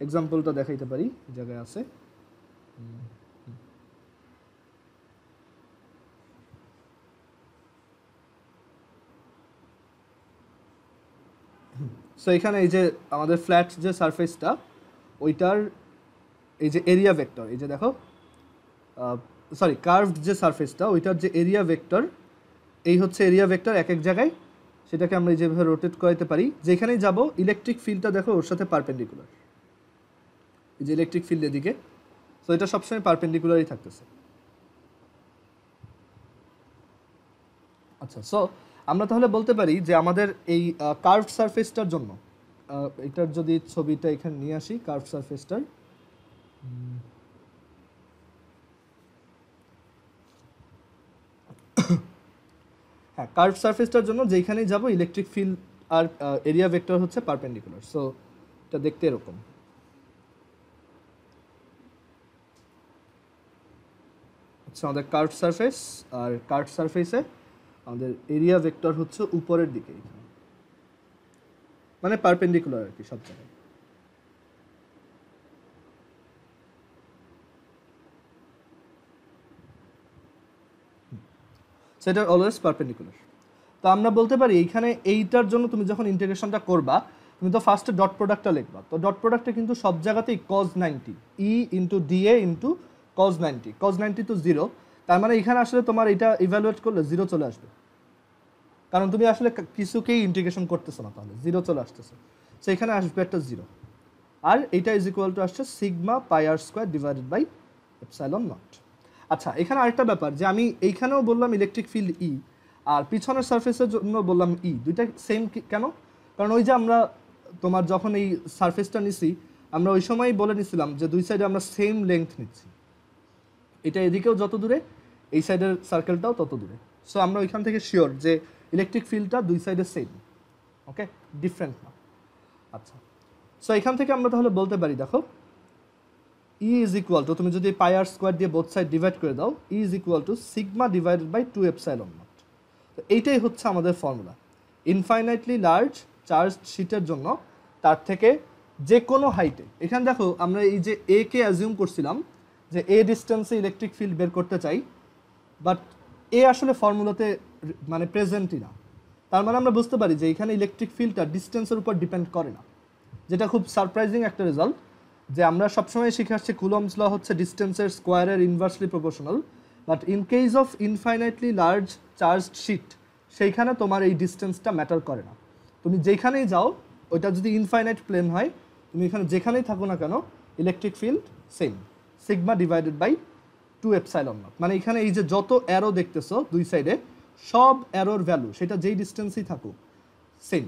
Speaker 1: এক্সাম্পলটা দেখাইতে পারি, জায়গায় আছে। সো এখানে এই যে আমাদের ফ্ল্যাট যে সারফেসটা, ওইটার এই যে এরিয়া ভেক্টর, এই যে দেখো, সরি কার্ভড যে সারফেসটা, ওইটার যে এরিয়া ভেক্টর, এই হচ্ছে এরিয়া ভেক্টর এক এক জায়গায়, সেটাকে আমরা যেভাবে রোটেট করাতে পারি, যেখানেই যাব ইলেকট্রিক ফিল্ডটা দেখো ওর সাথে পারপেন্ডিকুলার, এই যে ইলেকট্রিক ফিল্ড এদিকে, সো এটা সবসময় পারপেন্ডিকুলারই থাকতেছে। আচ্ছা, সো আমরা তাহলে বলতে পারি যে আমাদের এই কার্ভড সারফেসটার জন্য এটার যদি ছবিটা এখানে নিয়ে আসি, কার্ভড সারফেসটার হ্যাঁ, কার্ভড সারফেসটার জন্য যেখানেই যাব ইলেকট্রিক ফিল্ড আর এরিয়া ভেক্টর হচ্ছে পারপেন্ডিকুলার। সো এটা দেখতে এরকম। আচ্ছা, আমাদের কার্ভড সারফেস, আর কার্ভড সারফেসে আমাদের এরিয়া ভেক্টর হচ্ছে উপরের দিকে, মানে পারপেন্ডিকুলার আর কি সব জায়গায়। সেটা অলওয়েজ পারপেন্ডিকুলার। তো আমরা বলতে পারি এইখানে এইটার জন্য তুমি যখন ইন্টিগ্রেশনটা করবা, তুমি তো ফার্স্টে ডট প্রোডাক্টটা লিখবা। তো ডট প্রোডাক্টে কিন্তু সব জায়গাতেই cos 90 ই ইন্টু ডিএ ইন্টু cos 90 তো 0। তার মানে এখানে আসলে তোমার এটা ইভ্যালুয়েট করলে 0 চলে আসবে, কারণ তুমি আসলে কিছুকেই ইন্টিগ্রেশন করতেছো না, তাহলে 0 চলে আসতেছে। সো এখানে আসবে একটা 0, আর এটা ইজ ইকুয়াল টু আসছে sigma pi r square divided by epsilon naught. আচ্ছা, এখানে আরেকটা ব্যাপার যে আমি এইখানেও বললাম ইলেকট্রিক ফিল্ড ই, আর পিছনের সারফেসের জন্য বললাম ই, দুইটা সেম কেন? কারণ ওই যে আমরা তোমার যখন এই সারফেসটা নিছি, আমরা ওই সময়ই বলে নিছিলাম যে দুই সাইডে আমরা সেম লেংথ নিচ্ছি, এটা এদিকেও যত দূরে এই সাইডের সার্কেলটাও তত দূরে। সো আমরা ওইখান থেকে শিওর যে ইলেকট্রিক ফিল্ডটা দুই সাইডে সেম, ওকে, ডিফারেন্ট না। আচ্ছা, সো এখান থেকে আমরা তাহলে বলতে পারি, দেখো ই ইজ ইকুয়াল টু, তুমি যদি পাই আর স্কোয়ার দিয়ে বোথ সাইড ডিভাইড করে দাও, E is equal to sigma divided by 2 epsilon naught. তো এইটাই হচ্ছে আমাদের ফর্মুলা। ইনফাইনাইটলি লার্জ চার্জ শিটের জন্য তার থেকে যে কোনো হাইটে, এখানে দেখো আমরা এই যে এ কে অ্যাজিউম করছিলাম যে এ ডিস্টেন্সে ইলেকট্রিক ফিল্ড বের করতে চাই, বাট এ আসলে ফর্মুলাতে মানে প্রেজেন্টই না। তার মানে আমরা বুঝতে পারি যে এখানে ইলেকট্রিক ফিল্ডটা ডিস্টেন্সের উপর ডিপেন্ড করে না, যেটা খুব সারপ্রাইজিং একটা রেজাল্ট। যে আমরা সবসময় শিখে আসছি কুলম্বস ল হচ্ছে ডিস্টেন্সের স্কোয়ারের inversely proportional, but in case of infinitely large charged sheet সেইখানে তোমার এই ডিস্টেন্সটা ম্যাটার করে না। তুমি যেখানেই যাও, ওইটা যদি ইনফাইনাইট প্লেন হয়, তুমি এখানে যেখানেই থাকো না কেন, electric field same, sigma divided by 2 epsilon naught. মানে এখানে এই যে যত অ্যারো দেখতেছো দুই সাইডে, সব অ্যারোর ভ্যালু সেটা যেই ডিস্টেন্সেই থাকুক সেম।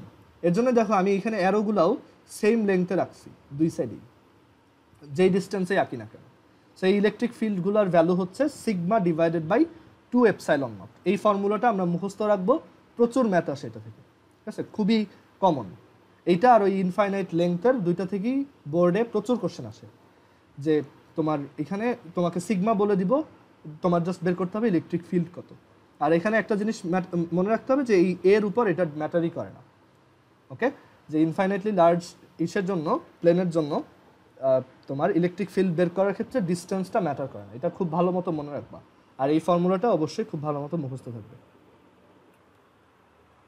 Speaker 1: এর জন্য দেখো আমি এখানে অ্যারোগুলাও সেম লেংথে রাখছি দুই সাইডেই, যেই ডিস্টেন্সেই আঁকি না কেন। সেই ইলেকট্রিক ফিল্ডগুলোর ভ্যালু হচ্ছে sigma divided by 2 epsilon naught. এই ফর্মুলাটা আমরা মুখস্থ রাখবো, প্রচুর ম্যাথ আসে এটা থেকে, ঠিক আছে, খুবই কমন এইটা। আর ওই ইনফাইনাইট লেংথের দুইটা থেকেই বোর্ডে প্রচুর কোশ্চেন আসে, যে তোমার এখানে তোমাকে সিগমা বলে দিব, তোমার জাস্ট বের করতে হবে ইলেকট্রিক ফিল্ড কত। আর এখানে একটা জিনিস মনে রাখতে হবে যে এই এর উপর এটা ম্যাটারই করে না, ওকে, যে ইনফাইনাইটলি লার্জ ইসের জন্য, প্লেনের জন্য তোমার ইলেকট্রিক ফিল্ড বের করার ক্ষেত্রে ডিস্টেন্সটা ম্যাটার করে না। এটা খুব ভালো মতো মনে রাখবা, আর এই ফর্মুলাটা অবশ্যই খুব ভালো মতো মুখস্থ থাকবে।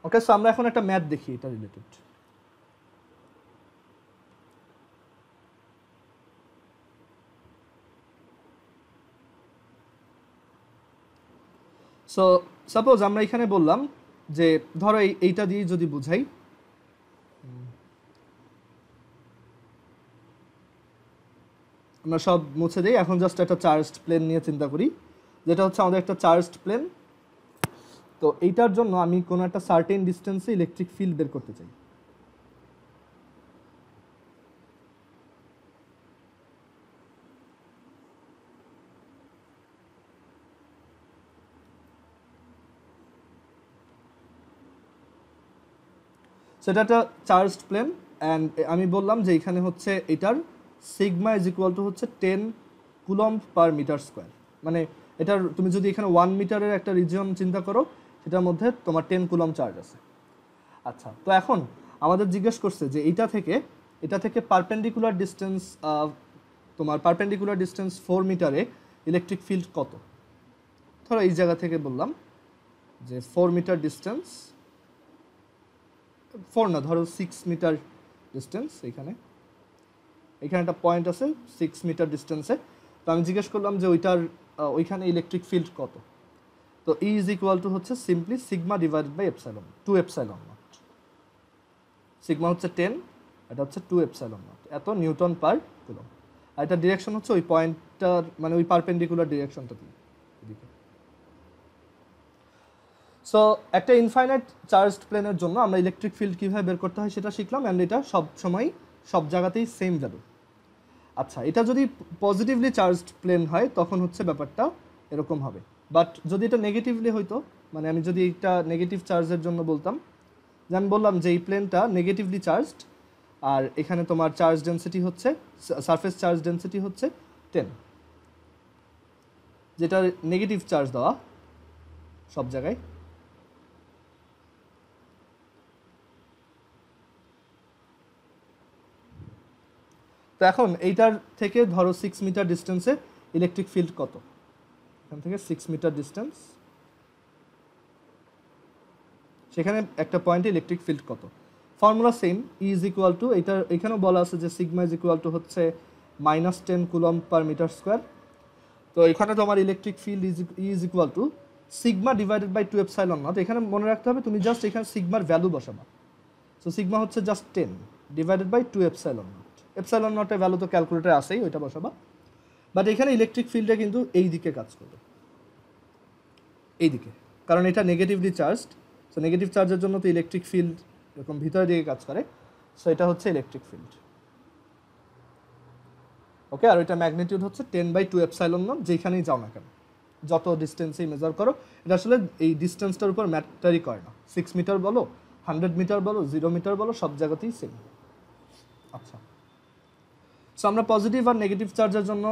Speaker 1: ওকে, সো আমরা এখন একটা ম্যাথ দেখি এটা রিলেটেড। সো সাপোজ আমরা এখানে বললাম যে ধরো এইটা দিয়ে যদি বুঝাই, আমরা সব মুছে দিই, এখন জাস্ট একটা চার্জড প্লেন নিয়ে চিন্তা করি, যেটা হচ্ছে আমাদের একটা চার্জড প্লেন। তো এইটার জন্য আমি কোনো একটা সার্টেন ডিস্টেন্সে ইলেকট্রিক ফিল্ড বের করতে চাই। সেটা একটা চার্জড প্লেন, অ্যান্ড আমি বললাম যে এখানে হচ্ছে এটার সিগমা ইজ ইকুয়াল টু হচ্ছে 10 কুলম্ব পার মিটার স্কোয়ার। মানে এটার তুমি যদি এখানে 1 মিটারের একটা রিজিয়ন চিন্তা করো, সেটার মধ্যে তোমার 10 কুলম্ব চার্জ আছে। আচ্ছা, তো এখন আমাদের জিজ্ঞেস করছে যে এটা থেকে পারপেন্ডিকুলার ডিস্টেন্স, তোমার পারপেন্ডিকুলার ডিস্টেন্স 4 মিটারে ইলেকট্রিক ফিল্ড কত। ধরো এই জায়গা থেকে বললাম যে 4 মিটার ডিস্টেন্স, 4 না, ধরো 6 মিটার ডিস্টেন্স, এখানে একটা পয়েন্ট আছে 6 মিটার ডিস্টেন্সে। তো আমি জিজ্ঞেস করলাম যে ওইখানে ইলেকট্রিক ফিল্ড কত। তো ই ইজ ইকুয়াল টু হচ্ছে simply sigma divided by epsilon, 2 epsilon naught. Sigma হচ্ছে 10, এটা হচ্ছে 2 এপসাইলন নট, এত নিউটন পার কুলম্ব। আর এটা ডিরেকশন হচ্ছে ওই পয়েন্টটার, মানে ওই পারপেন্ডিকুলার ডিরেকশনটা দিয়ে এদিকে। সো একটা ইনফাইনাইট চার্জড প্লেনের জন্য আমরা ইলেকট্রিক ফিল্ড কীভাবে বের করতে হয় সেটা শিখলাম, অ্যান্ড এটা সব সময় সব জায়গাতেই সেম ভ্যালু। আচ্ছা, এটা যদি পজিটিভলি চার্জড প্লেন হয় তখন হচ্ছে ব্যাপারটা এরকম হবে, বাট যদি এটা নেগেটিভলি হইতো, মানে আমি যদি এটা নেগেটিভ চার্জের জন্য বলতাম, যে আমি বললাম যে এই প্লেনটা নেগেটিভলি চার্জড আর এখানে তোমার চার্জ ডেন্সিটি হচ্ছে, সারফেস চার্জ ডেন্সিটি হচ্ছে 10, যেটা নেগেটিভ চার্জ দেওয়া সব জায়গায়। তো এখন এইটার থেকে ধরো 6 মিটার ডিস্টেন্সে ইলেকট্রিক ফিল্ড কত, এখান থেকে 6 মিটার ডিস্টেন্স, সেখানে একটা পয়েন্টে ইলেকট্রিক ফিল্ড কত। Formula same, E is equal two, এটা এখানেও বলা আছে যে সিগমা ইজ ইকুয়াল টু হচ্ছে -10 কুলম পার মিটার স্কোয়ার। তো এখানে তোমার electric field is equal to sigma divided by 2 epsilon naught. এখানে মনে রাখতে হবে তুমি জাস্ট এখানে সিগমার ভ্যালু বসাবা। সো সিগমা হচ্ছে just 10 divided by 2 epsilon naught. Epsilon নটের ভ্যালু তো ক্যালকুলেটারে আসেই, ওইটা বসাবা। বাট এখানে ইলেকট্রিক ফিল্ডে কিন্তু এই দিকে কাজ করবে, এই দিকে, কারণ এটা নেগেটিভলি চার্জড। সো নেগেটিভ চার্জের জন্য তো ইলেকট্রিক ফিল্ড এরকম ভিতরের দিকে কাজ করে। সো এটা হচ্ছে ইলেকট্রিক ফিল্ড। ওকে, আর ওইটা ম্যাগনিটিউড হচ্ছে 10/2 এপসাইলন নট, যেখানেই যাও না কেন, যত ডিস্টেন্সেই মেজার করো। এটা আসলে এই ডিস্টেন্সটার উপর ম্যাটারই করে না, 6 মিটার বলো, 100 মিটার বলো, 0 মিটার বলো, সব জায়গাতেই সেম। আচ্ছা, সো আমরা পজিটিভ আর নেগেটিভ চার্জের জন্য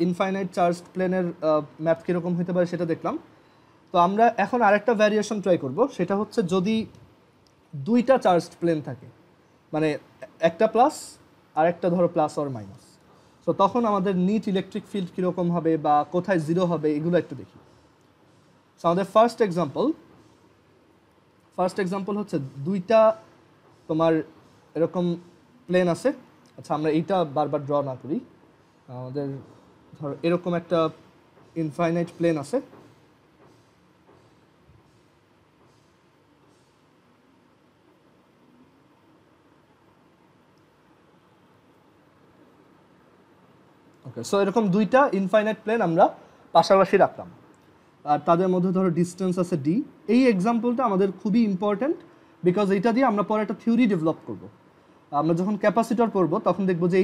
Speaker 1: ইনফাইনাইট চার্জ প্লেনের ম্যাথ কীরকম হতে পারে সেটা দেখলাম। তো আমরা এখন আরেকটা ভ্যারিয়েশন ট্রাই করব, সেটা হচ্ছে যদি দুইটা চার্জড প্লেন থাকে, মানে একটা প্লাস আর একটা ধরো প্লাস অর মাইনাস, তো তখন আমাদের নিট ইলেকট্রিক ফিল্ড কীরকম হবে বা কোথায় জিরো হবে এগুলো একটু দেখি। সো আমাদের ফার্স্ট এক্সাম্পল হচ্ছে দুইটা তোমার এরকম প্লেন আছে। আচ্ছা, আমরা এইটা বারবার ড্র না করি, আমাদের ধর এরকম একটা ইনফাইনাইট প্লেন আছে। ওকে, সো এরকম দুইটা ইনফাইনাইট প্লেন আমরা পাশাপাশি রাখলাম, আর তাদের মধ্যে ধরো ডিস্টেন্স আছে ডি। এই এক্সাম্পলটা আমাদের খুবই ইম্পর্ট্যান্ট, বিকজ এইটা দিয়ে আমরা পরে একটা থিওরি ডেভেলপ করব। আমরা যখন ক্যাপাসিটর পড়ব তখন দেখবো যে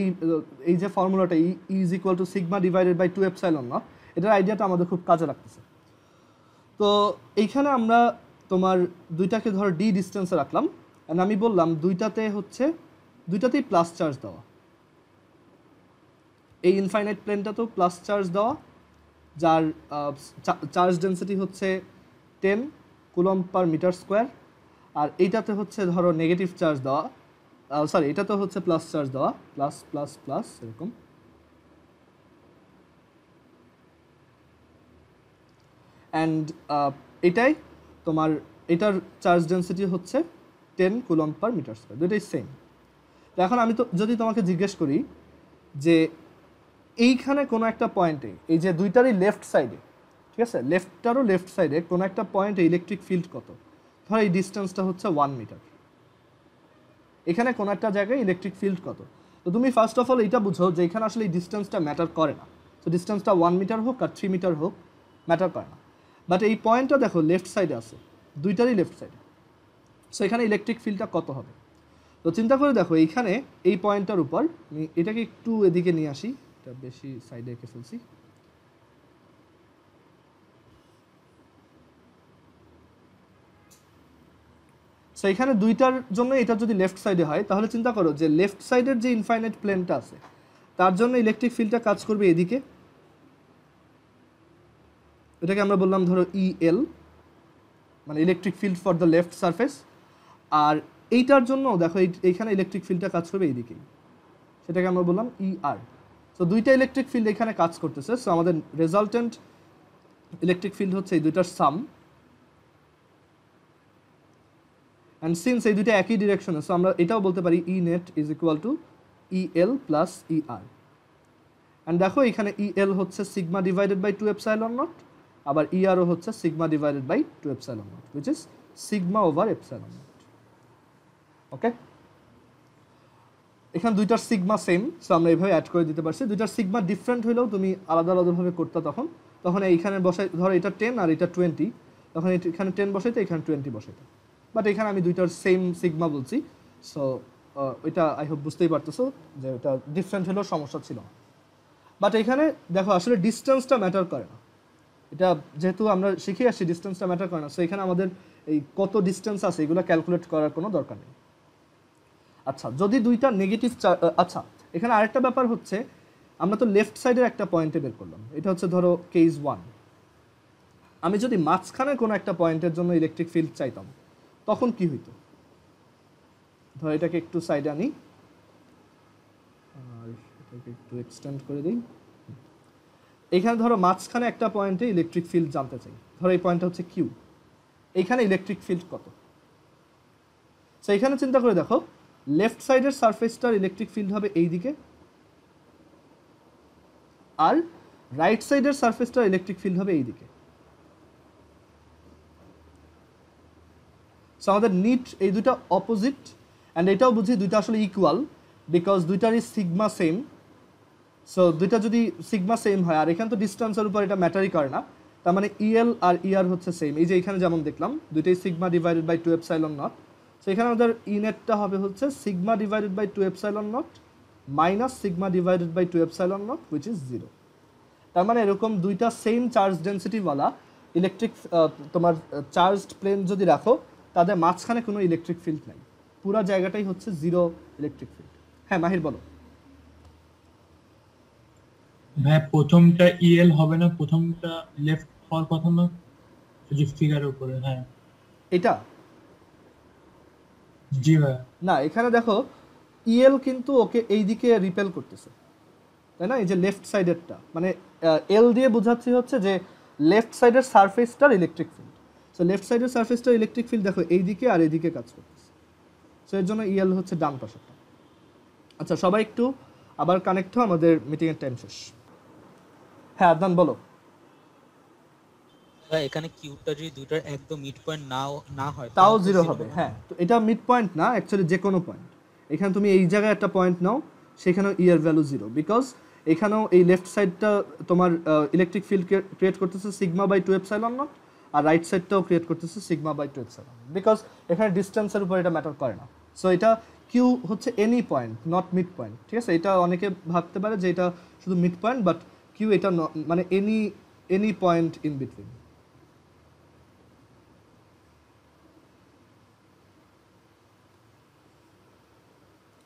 Speaker 1: এই যে ফর্মুলাটা E is equal to sigma divided by 2 epsilon naught, এটার আইডিয়াটা আমাদের খুব কাজে লাগতেছে। তো এইখানে আমরা তোমার দুইটাকে ধরো ডি ডিস্টেন্সে রাখলাম, অ্যান্ড আমি বললাম দুইটাতেই প্লাস চার্জ দেওয়া। এই ইনফাইনাইট প্লেনটাতেও প্লাস চার্জ দেওয়া, যার চার্জ ডেন্সিটি হচ্ছে 10 কুলম পার মিটার স্কোয়ার। আর এইটাতে হচ্ছে ধরো নেগেটিভ চার্জ দেওয়া, সরি এটাতে হচ্ছে প্লাস চার্জ দেওয়া, প্লাস প্লাস প্লাস এরকম। অ্যান্ড এটাই তোমার, এটার চার্জ ডেন্সিটি হচ্ছে 10 কুলম পার মিটার স্কোয়ার, দুটোই সেম। তো এখন আমি তো যদি তোমাকে জিজ্ঞেস করি যে এইখানে কোনো একটা পয়েন্টে, এই যে দুইটারই লেফট সাইডে, ঠিক আছে, লেফট সাইডে কোনো একটা পয়েন্টে ইলেকট্রিক ফিল্ড কত, ধর এই ডিস্টেন্সটা হচ্ছে 1 মিটার, এখানে কোনো একটা জায়গায় ইলেকট্রিক ফিল্ড কত। তো তুমি ফার্স্ট অফ অল এইটা বুঝো যে এখানে আসলে এই ডিস্টেন্সটা ম্যাটার করে না। তো ডিস্টেন্সটা 1 মিটার হোক আর 3 মিটার হোক ম্যাটার করে না, বাট এই পয়েন্টটা দেখো লেফট সাইডে আছে, দুইটারই লেফট সাইডে। সো এখানে ইলেকট্রিক ফিল্ডটা কত হবে। তো চিন্তা করে দেখো এইখানে এই পয়েন্টটার উপর, আমি এটাকে একটু এদিকে নিয়ে আসি, এটা বেশি সাইডে এঁকে ফেলছি। সো এখানে দুইটার জন্য এটা যদি লেফট সাইডে হয়, তাহলে চিন্তা করো যে লেফট সাইডের যে ইনফাইনাইট প্লেনটা আছে তার জন্য ইলেকট্রিক ফিল্ডটা কাজ করবে এদিকে, এটাকে আমরা বললাম ধরো ইএল, মানে electric field for the left surface. আর এইটার জন্য দেখো এইখানে ইলেকট্রিক ফিল্ডটা কাজ করবে এইদিকেই, সেটাকে আমরা বললাম ইআর। সো দুইটা ইলেকট্রিক ফিল্ড এখানে কাজ করতেছে। সো আমাদের রেজাল্টেন্ট ইলেকট্রিক ফিল্ড হচ্ছে এই দুইটার সাম, অ্যান্ড সিন্স এই দুইটা একই ডিরেকশনে, সো আমরা এটাও বলতে পারি E net is equal to E L plus E R. And দেখো এখানে ইএল হচ্ছে sigma divided by 2 epsilon naught, আবার ইআরও হচ্ছে sigma divided by 2 epsilon naught, which is sigma over epsilon naught. Okay, এখানে দুইটার সিগমা সেম, সো আমরা এইভাবে অ্যাড করে দিতে পারছি। দুইটার সিগমা ডিফারেন্ট হলেও তুমি আলাদা আলাদাভাবে করতে, তখন এইখানে বসাই, ধরো এটা 10 আর এটা 20, তখন এখানে 10 বসাইতে, এখানে 20 বসাইতে। বাট এখানে আমি দুইটার সেম সিগমা বলছি, সো ওইটা আই হোপ বুঝতেই পারতেছো যে ওটা ডিফারেন্ট হলেও সমস্যা ছিল না। বাট এখানে দেখো আসলে ডিস্টেন্সটা ম্যাটার করে না, এটা যেহেতু আমরা শিখে আসছি ডিস্টেন্সটা ম্যাটার করে না, সো এখানে আমাদের এই কত ডিস্টেন্স আছে এগুলো ক্যালকুলেট করার কোনো দরকার নেই। আচ্ছা, যদি দুইটা নেগেটিভ আচ্ছা এখানে আরেকটা ব্যাপার হচ্ছে, আমরা তো লেফট সাইডের একটা পয়েন্টে বের করলাম, এটা হচ্ছে ধরো কেস 1। আমি যদি মাঝখানে কোনো একটা পয়েন্টের জন্য ইলেকট্রিক ফিল্ড চাইতাম তখন কি হইতো? ধরো এটাকে একটু সাইডে আনি আর এটাকে একটু এক্সটেন্ড করে দিই। এখানে ধরো মাঝখানে একটা পয়েন্টে ইলেকট্রিক ফিল্ড জানতে চাই, ধরো এই পয়েন্টটা হচ্ছে কিউ, এইখানে ইলেকট্রিক ফিল্ড কত? সো এখানে চিন্তা করে দেখো, লেফট সাইডের সারফেসটার ইলেকট্রিক ফিল্ড হবে এই দিকে, আর রাইট সাইডের সারফেসটার ইলেকট্রিক ফিল্ড হবে এই দিকে। সো আমাদের নিট এই দুটো অপোজিট, অ্যান্ড এটাও বুঝি দুইটা আসলে ইকুয়াল, বিকজ দুইটারই সিগমা সেম। সো দুইটা যদি সিগমা সেম হয়, আর এখানে তো ডিস্টেন্সের উপর এটা ম্যাটারই করে না, তার মানে ইএল আর ইআর হচ্ছে সেম। এই যে এখানে যেমন দেখলাম দুইটাই sigma divided by 2 epsilon naught. So এখানে আমাদের ইনেটটা হবে হচ্ছে sigma divided by 2 epsilon naught minus sigma divided by 2 epsilon naught which is 0। তার মানে এরকম দুইটা সেম চার্জ ডেন্সিটিওয়ালা ইলেকট্রিক তোমার চার্জড প্লেন যদি রাখো, তাদের মাঝখানে কোনো ইলেকট্রিক ফিল্ড নাই, পুরো জায়গাটাই হচ্ছে 0 ইলেকট্রিক ফিল্ড। হ্যাঁ মাহির বলো।
Speaker 2: ভাই প্রথমটা ইএল হবে না, প্রথমটা লেফট হওয়ার কথা না, যে ফিগারের উপরে? হ্যাঁ
Speaker 1: এটা
Speaker 2: জি ভাই।
Speaker 1: না, এখানে দেখো ইএল কিন্তু ওকে এই দিকে রিপেল করতেছে, তাই না? এই যে লেফট সাইডেরটা, মানে এল দিয়ে বোঝাচ্ছি হচ্ছে যে লেফট সাইডের সারফেসটার ইলেকট্রিক ফিল্ড। সো লেফট সাইডের সারফেসটার ইলেকট্রিক ফিল্ড দেখো এই দিকে আর এইদিকে কাজ করতেছে, সো এর জন্য ইএল হচ্ছে ডান পাশেরটা। আচ্ছা সবাই একটু আবার কানেক্ট হও, আমাদের মিটিংয়ের টাইম শেষ। হ্যাঁ আদনান বলো।
Speaker 3: এখানে কিউটা যদি দুইটার একদম মিড পয়েন্ট না হয়
Speaker 1: তাও 0 হবে। হ্যাঁ, তো এটা মিড পয়েন্ট না, অ্যাকচুয়ালি যে কোনো পয়েন্ট। এখানে তুমি এই জায়গায় একটা পয়েন্ট নাও, সেখানেও ইয়ার ভ্যালু 0, বিকজ এখানেও এই লেফট সাইডটা তোমার ইলেকট্রিক ফিল্ড ক্রিয়েট করতেছে সিগমা বাই 2 এপসাইলন নট, আর রাইট সাইডটাও ক্রিয়েট করতেছে সিগমা বাই 2 এপসাইলন, বিকজ এখানে ডিস্টেন্সের উপর এটা ম্যাটার করে না। সো এটা কিউ হচ্ছে any point, not mid point, ঠিক আছে? এটা অনেকে ভাবতে পারে যে এটা শুধু মিড পয়েন্ট, বাট কিউ এটা মানে এনি পয়েন্ট ইন বিটুইন।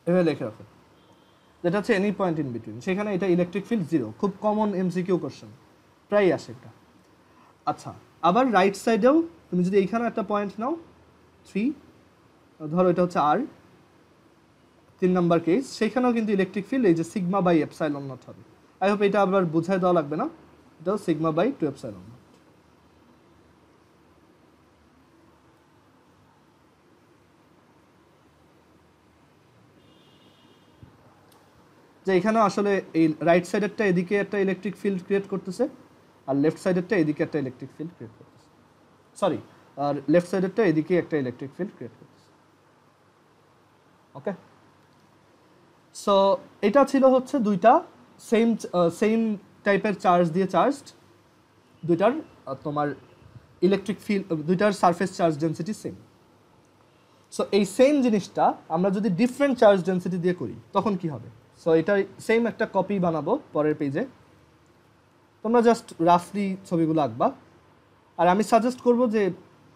Speaker 1: এভাবে লিখে রাখো, যেটা হচ্ছে এনি পয়েন্ট ইন বিটুইন, সেখানে এটা ইলেকট্রিক ফিল্ড 0। খুব কমন এমসিকিউ কোশ্চেন, প্রায় আসে এটা। আচ্ছা, আবার রাইট সাইডেও তুমি যদি এইখানে একটা পয়েন্ট নাও 3, ধরো এটা হচ্ছে আর 3 নাম্বার কেস, সেখানেও কিন্তু ইলেকট্রিক ফিল্ড এই যে সিগমা বাই এপসাইলন নট হবে। আই হোপ এটা আবার বোঝায় দেওয়া লাগবে না, এটাও সিগমা বাই 2 এপসাইলন নট। যে এখানেও আসলে এই রাইট সাইডেরটা এদিকে একটা ইলেকট্রিক ফিল্ড ক্রিয়েট করতেছে, আর লেফট সাইডেরটা এদিকে একটা ইলেকট্রিক ফিল্ড ক্রিয়েট করতেছে, সরি, আর লেফট সাইডেরটা এদিকে একটা ইলেকট্রিক ফিল্ড ক্রিয়েট করতেছে। ওকে, সো এটা ছিল হচ্ছে দুইটা সেম টাইপের চার্জ দিয়ে চার্জড, দুইটার তোমার ইলেকট্রিক ফিল্ড, দুইটার surface charge density same. So এই সেম জিনিসটা আমরা যদি ডিফারেন্ট চার্জ ডেন্সিটি দিয়ে করি তখন কি হবে? সো এটার সেম একটা কপি বানাবো পরের পেজে, তোমরা জাস্ট রাফলি ছবিগুলো আঁকবা। আর আমি সাজেস্ট করব যে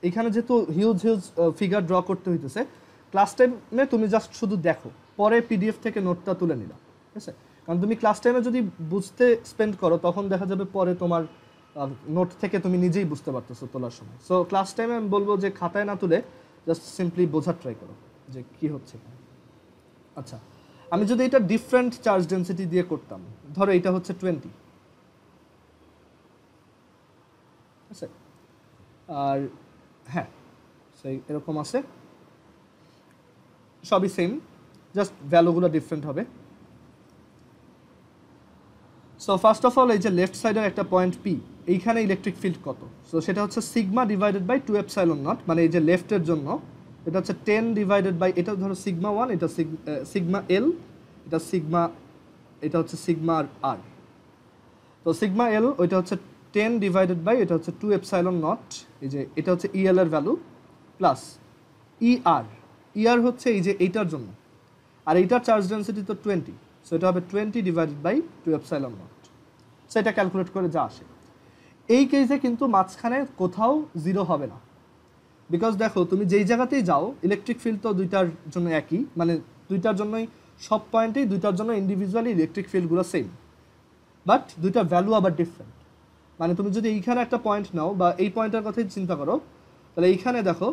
Speaker 1: এখানে যেহেতু হিউজ ফিগার ড্র করতে হইতেছে, ক্লাস টাইমে তুমি জাস্ট শুধু দেখো, পরে পিডিএফ থেকে নোটটা তুলে নিলাম, ঠিক আছে? কারণ তুমি ক্লাস টাইমে যদি বুঝতে স্পেন্ড করো তখন দেখা যাবে পরে তোমার নোট থেকে তুমি নিজেই বুঝতে পারতেছো তোলার সময়। সো ক্লাস টাইমে আমি বলবো যে খাতায় না তুলে জাস্ট সিম্পলি বোঝার ট্রাই করো যে কি হচ্ছে। আচ্ছা, আমি যদি এটা ডিফারেন্ট চার্জ ডেন্সিটি দিয়ে করতাম, ধরো এটা হচ্ছে 20, আছে, আর হ্যাঁ সেই এরকম আছে, সবই সেম, জাস্ট ভ্যালুগুলো ডিফারেন্ট হবে। সো ফার্স্ট অফ অল এই যে লেফট সাইডের একটা পয়েন্ট পি, এইখানে ইলেকট্রিক ফিল্ড কত? সো সেটা হচ্ছে sigma divided by 2 epsilon naught, মানে এই যে লেফটের জন্য এটা হচ্ছে 10 ডিভাইডেড বাই, এটা ধরো সিগমা 1, এটা সিগমা এল, এটা হচ্ছে সিগমা আর। তো সিগমা এল ওইটা হচ্ছে 10 ডিভাইডেড বাই এটা হচ্ছে 2 এপসাইলন নট, এই যে এটা হচ্ছে ইএল এর ভ্যালু, প্লাস ইআর হচ্ছে এই যে এইটার জন্য, আর এইটার চার্জ ডেন্সিটি তো 20, সো এটা হবে 20 divided by 2 epsilon naught. So এটা ক্যালকুলেট করে যা আসে। এই কেসে কিন্তু মাঝখানে কোথাও জিরো হবে না, বিকজ দেখো তুমি যেই জায়গাতেই যাও ইলেকট্রিক ফিল্ড তো দুইটার জন্য একই, মানে দুইটার জন্যই সব পয়েন্টেই দুইটার জন্য ইন্ডিভিজুয়ালি ইলেকট্রিক ফিল্ডগুলো সেম, বাট দুইটা ভ্যালু আবার ডিফারেন্ট। মানে তুমি যদি এইখানে একটা পয়েন্ট নাও বা এই পয়েন্টের কথাই চিন্তা করো, তাহলে এইখানে দেখো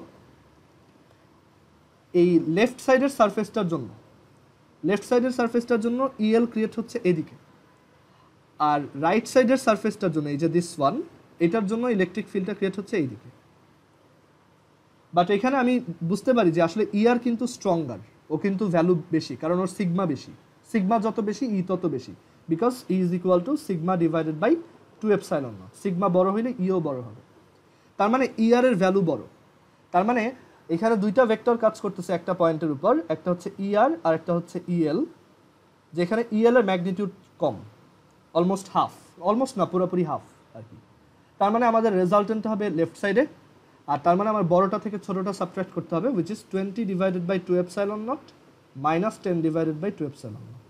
Speaker 1: এই লেফট সাইডের সারফেসটার জন্য ইএল ক্রিয়েট হচ্ছে এদিকে, আর রাইট সাইডের সারফেসটার জন্য এই যে দিস ওয়ান, এটার জন্য ইলেকট্রিক ফিল্ডটা ক্রিয়েট হচ্ছে এইদিকে। বাট এখানে আমি বুঝতে পারি যে আসলে ইআর কিন্তু স্ট্রঙ্গার, ও কিন্তু ভ্যালু বেশি, কারণ ওর সিগমা বেশি, সিগমা যত বেশি ই তত বেশি, because E is equal to sigma divided by 2 epsilon naught. Sigma বড় হইলে ইও বড় হবে, তার মানে ইআর এর ভ্যালু বড়। তার মানে এখানে দুইটা ভেক্টর কাজ করতেছে একটা পয়েন্টের উপর, একটা হচ্ছে ইআর আর একটা হচ্ছে ইএল, যেখানে ইএল এর ম্যাগনিটিউড কম, অলমোস্ট হাফ, অলমোস্ট না পুরোপুরি হাফ আর কি। তার মানে আমাদের রেজাল্টেন্ট হবে লেফট সাইডে, আর তার মানে আমার বড়টা থেকে ছোটটা সাবট্রাক্ট করতে হবে, which is 20 divided by 2 epsilon naught minus 10 divided by 2 epsilon naught.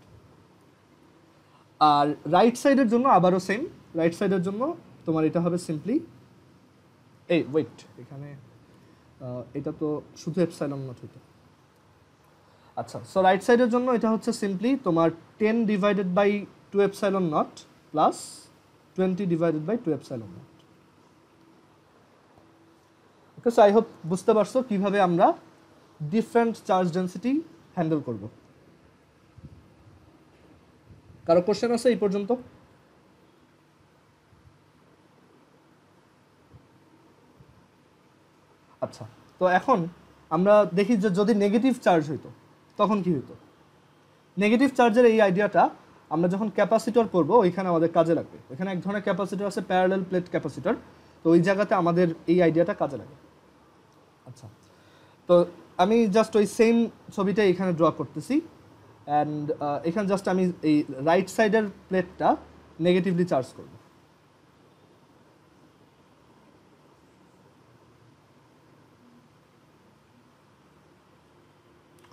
Speaker 1: আর রাইট সাইডের জন্য আবারও সেম, রাইট সাইডের জন্য তোমার এটা হবে সিম্পলি এই ওয়েট, এখানে এটা তো শুধু এপসাইলন নট হইতো। আচ্ছা, সো রাইট সাইডের জন্য এটা হচ্ছে সিম্পলি তোমার 10 divided by 2 epsilon naught plus 20 divided by 2 epsilon naught. Okay, so I hope বুঝতে পারছো কিভাবে আমরা ডিফারেন্ট চার্জ ডেন্সিটি হ্যান্ডেল করব। কারো কোশ্চেন আছে এই পর্যন্ত? আচ্ছা, তো এখন আমরা দেখি যে যদি নেগেটিভ চার্জ হইতো তখন কি হইতো। নেগেটিভ চার্জের এই আইডিয়াটা আমরা যখন ক্যাপাসিটর পড়বো ওইখানে আমাদের কাজে লাগবে। ওইখানে এক ধরনের ক্যাপাসিটর আছে প্যারালাল প্লেট ক্যাপাসিটর, তো ওই জায়গাতে আমাদের এই আইডিয়াটা কাজে লাগে। আচ্ছা, তো আমি জাস্ট ওই সেম ছবিটা এখানে ড্র করতেছি, অ্যান্ড এখানে জাস্ট আমি এই রাইট সাইডের প্লেটটা নেগেটিভলি চার্জ করব।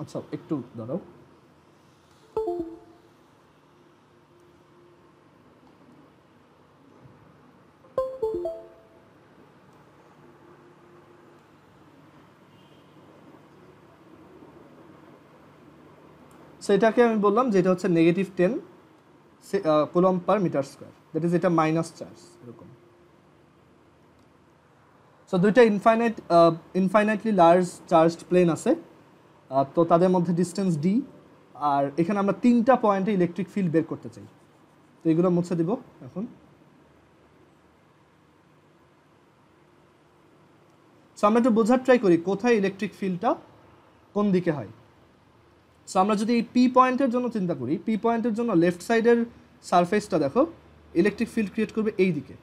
Speaker 1: আচ্ছা, একটু দাঁড়াও। সো এটাকে আমি বললাম যে এটা হচ্ছে negative 10 coulomb per metre square, that is এটা মাইনাস চার্জ এরকম। সো দুইটা ইনফাইনাইটলি লার্জ চার্জড প্লেন আছে, তো তাদের মধ্যে ডিস্টেন্স ডি, আর এখানে আমরা 3টা পয়েন্টে ইলেকট্রিক ফিল্ড বের করতে চাই। তো এগুলো মুছে দিব এখন। সো আমরা একটু বোঝার ট্রাই করি কোথায় ইলেকট্রিক ফিল্ডটা কোন দিকে হয়। সো আমরা যদি এই পি পয়েন্টের জন্য চিন্তা করি, পি পয়েন্টের জন্য লেফট সাইডের সারফেসটা দেখো ইলেকট্রিক ফিল্ড ক্রিয়েট করবে এই দিকে,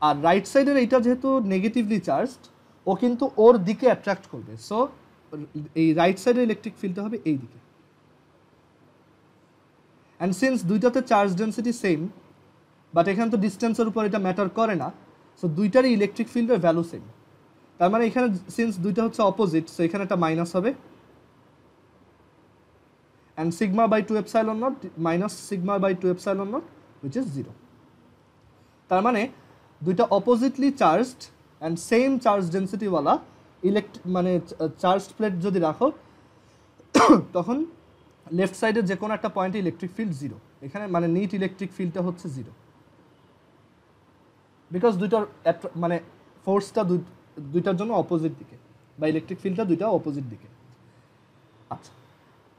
Speaker 1: আর রাইট সাইডের এইটা যেহেতু নেগেটিভলি চার্জড, ও কিন্তু ওর দিকে অ্যাট্রাক্ট করবে। সো এই রাইট সাইডের ইলেকট্রিক ফিল্ডটা হবে এই দিকে। অ্যান্ড সিন্স দুইটাতে চার্জ ডেন্সিটি সেম, বাট এখানে তো ডিস্টেন্সের উপর এটা ম্যাটার করে না, সো দুইটারই ইলেকট্রিক ফিল্ডের ভ্যালু সেম। তার মানে এখানে সিন্স দুইটা হচ্ছে অপোজিট, সো এখানে একটা মাইনাস হবে, and sigma by 2 epsilon naught minus sigma by 2 epsilon naught which is 0। তার মানে দুইটা oppositely charged and same charge ডেন্সিটিওয়ালা মানে চার্জড প্লেট যদি রাখো, তখন লেফট সাইডের যে কোনো একটা পয়েন্টে ইলেকট্রিক ফিল্ড 0, এখানে মানে নিট ইলেকট্রিক ফিল্ডটা হচ্ছে 0, বিকজ দুইটার মানে ফোর্সটা দুইটার জন্য অপোজিট দিকে, বা ইলেকট্রিক ফিল্ডটা দুইটা অপোজিট দিকে। আচ্ছা,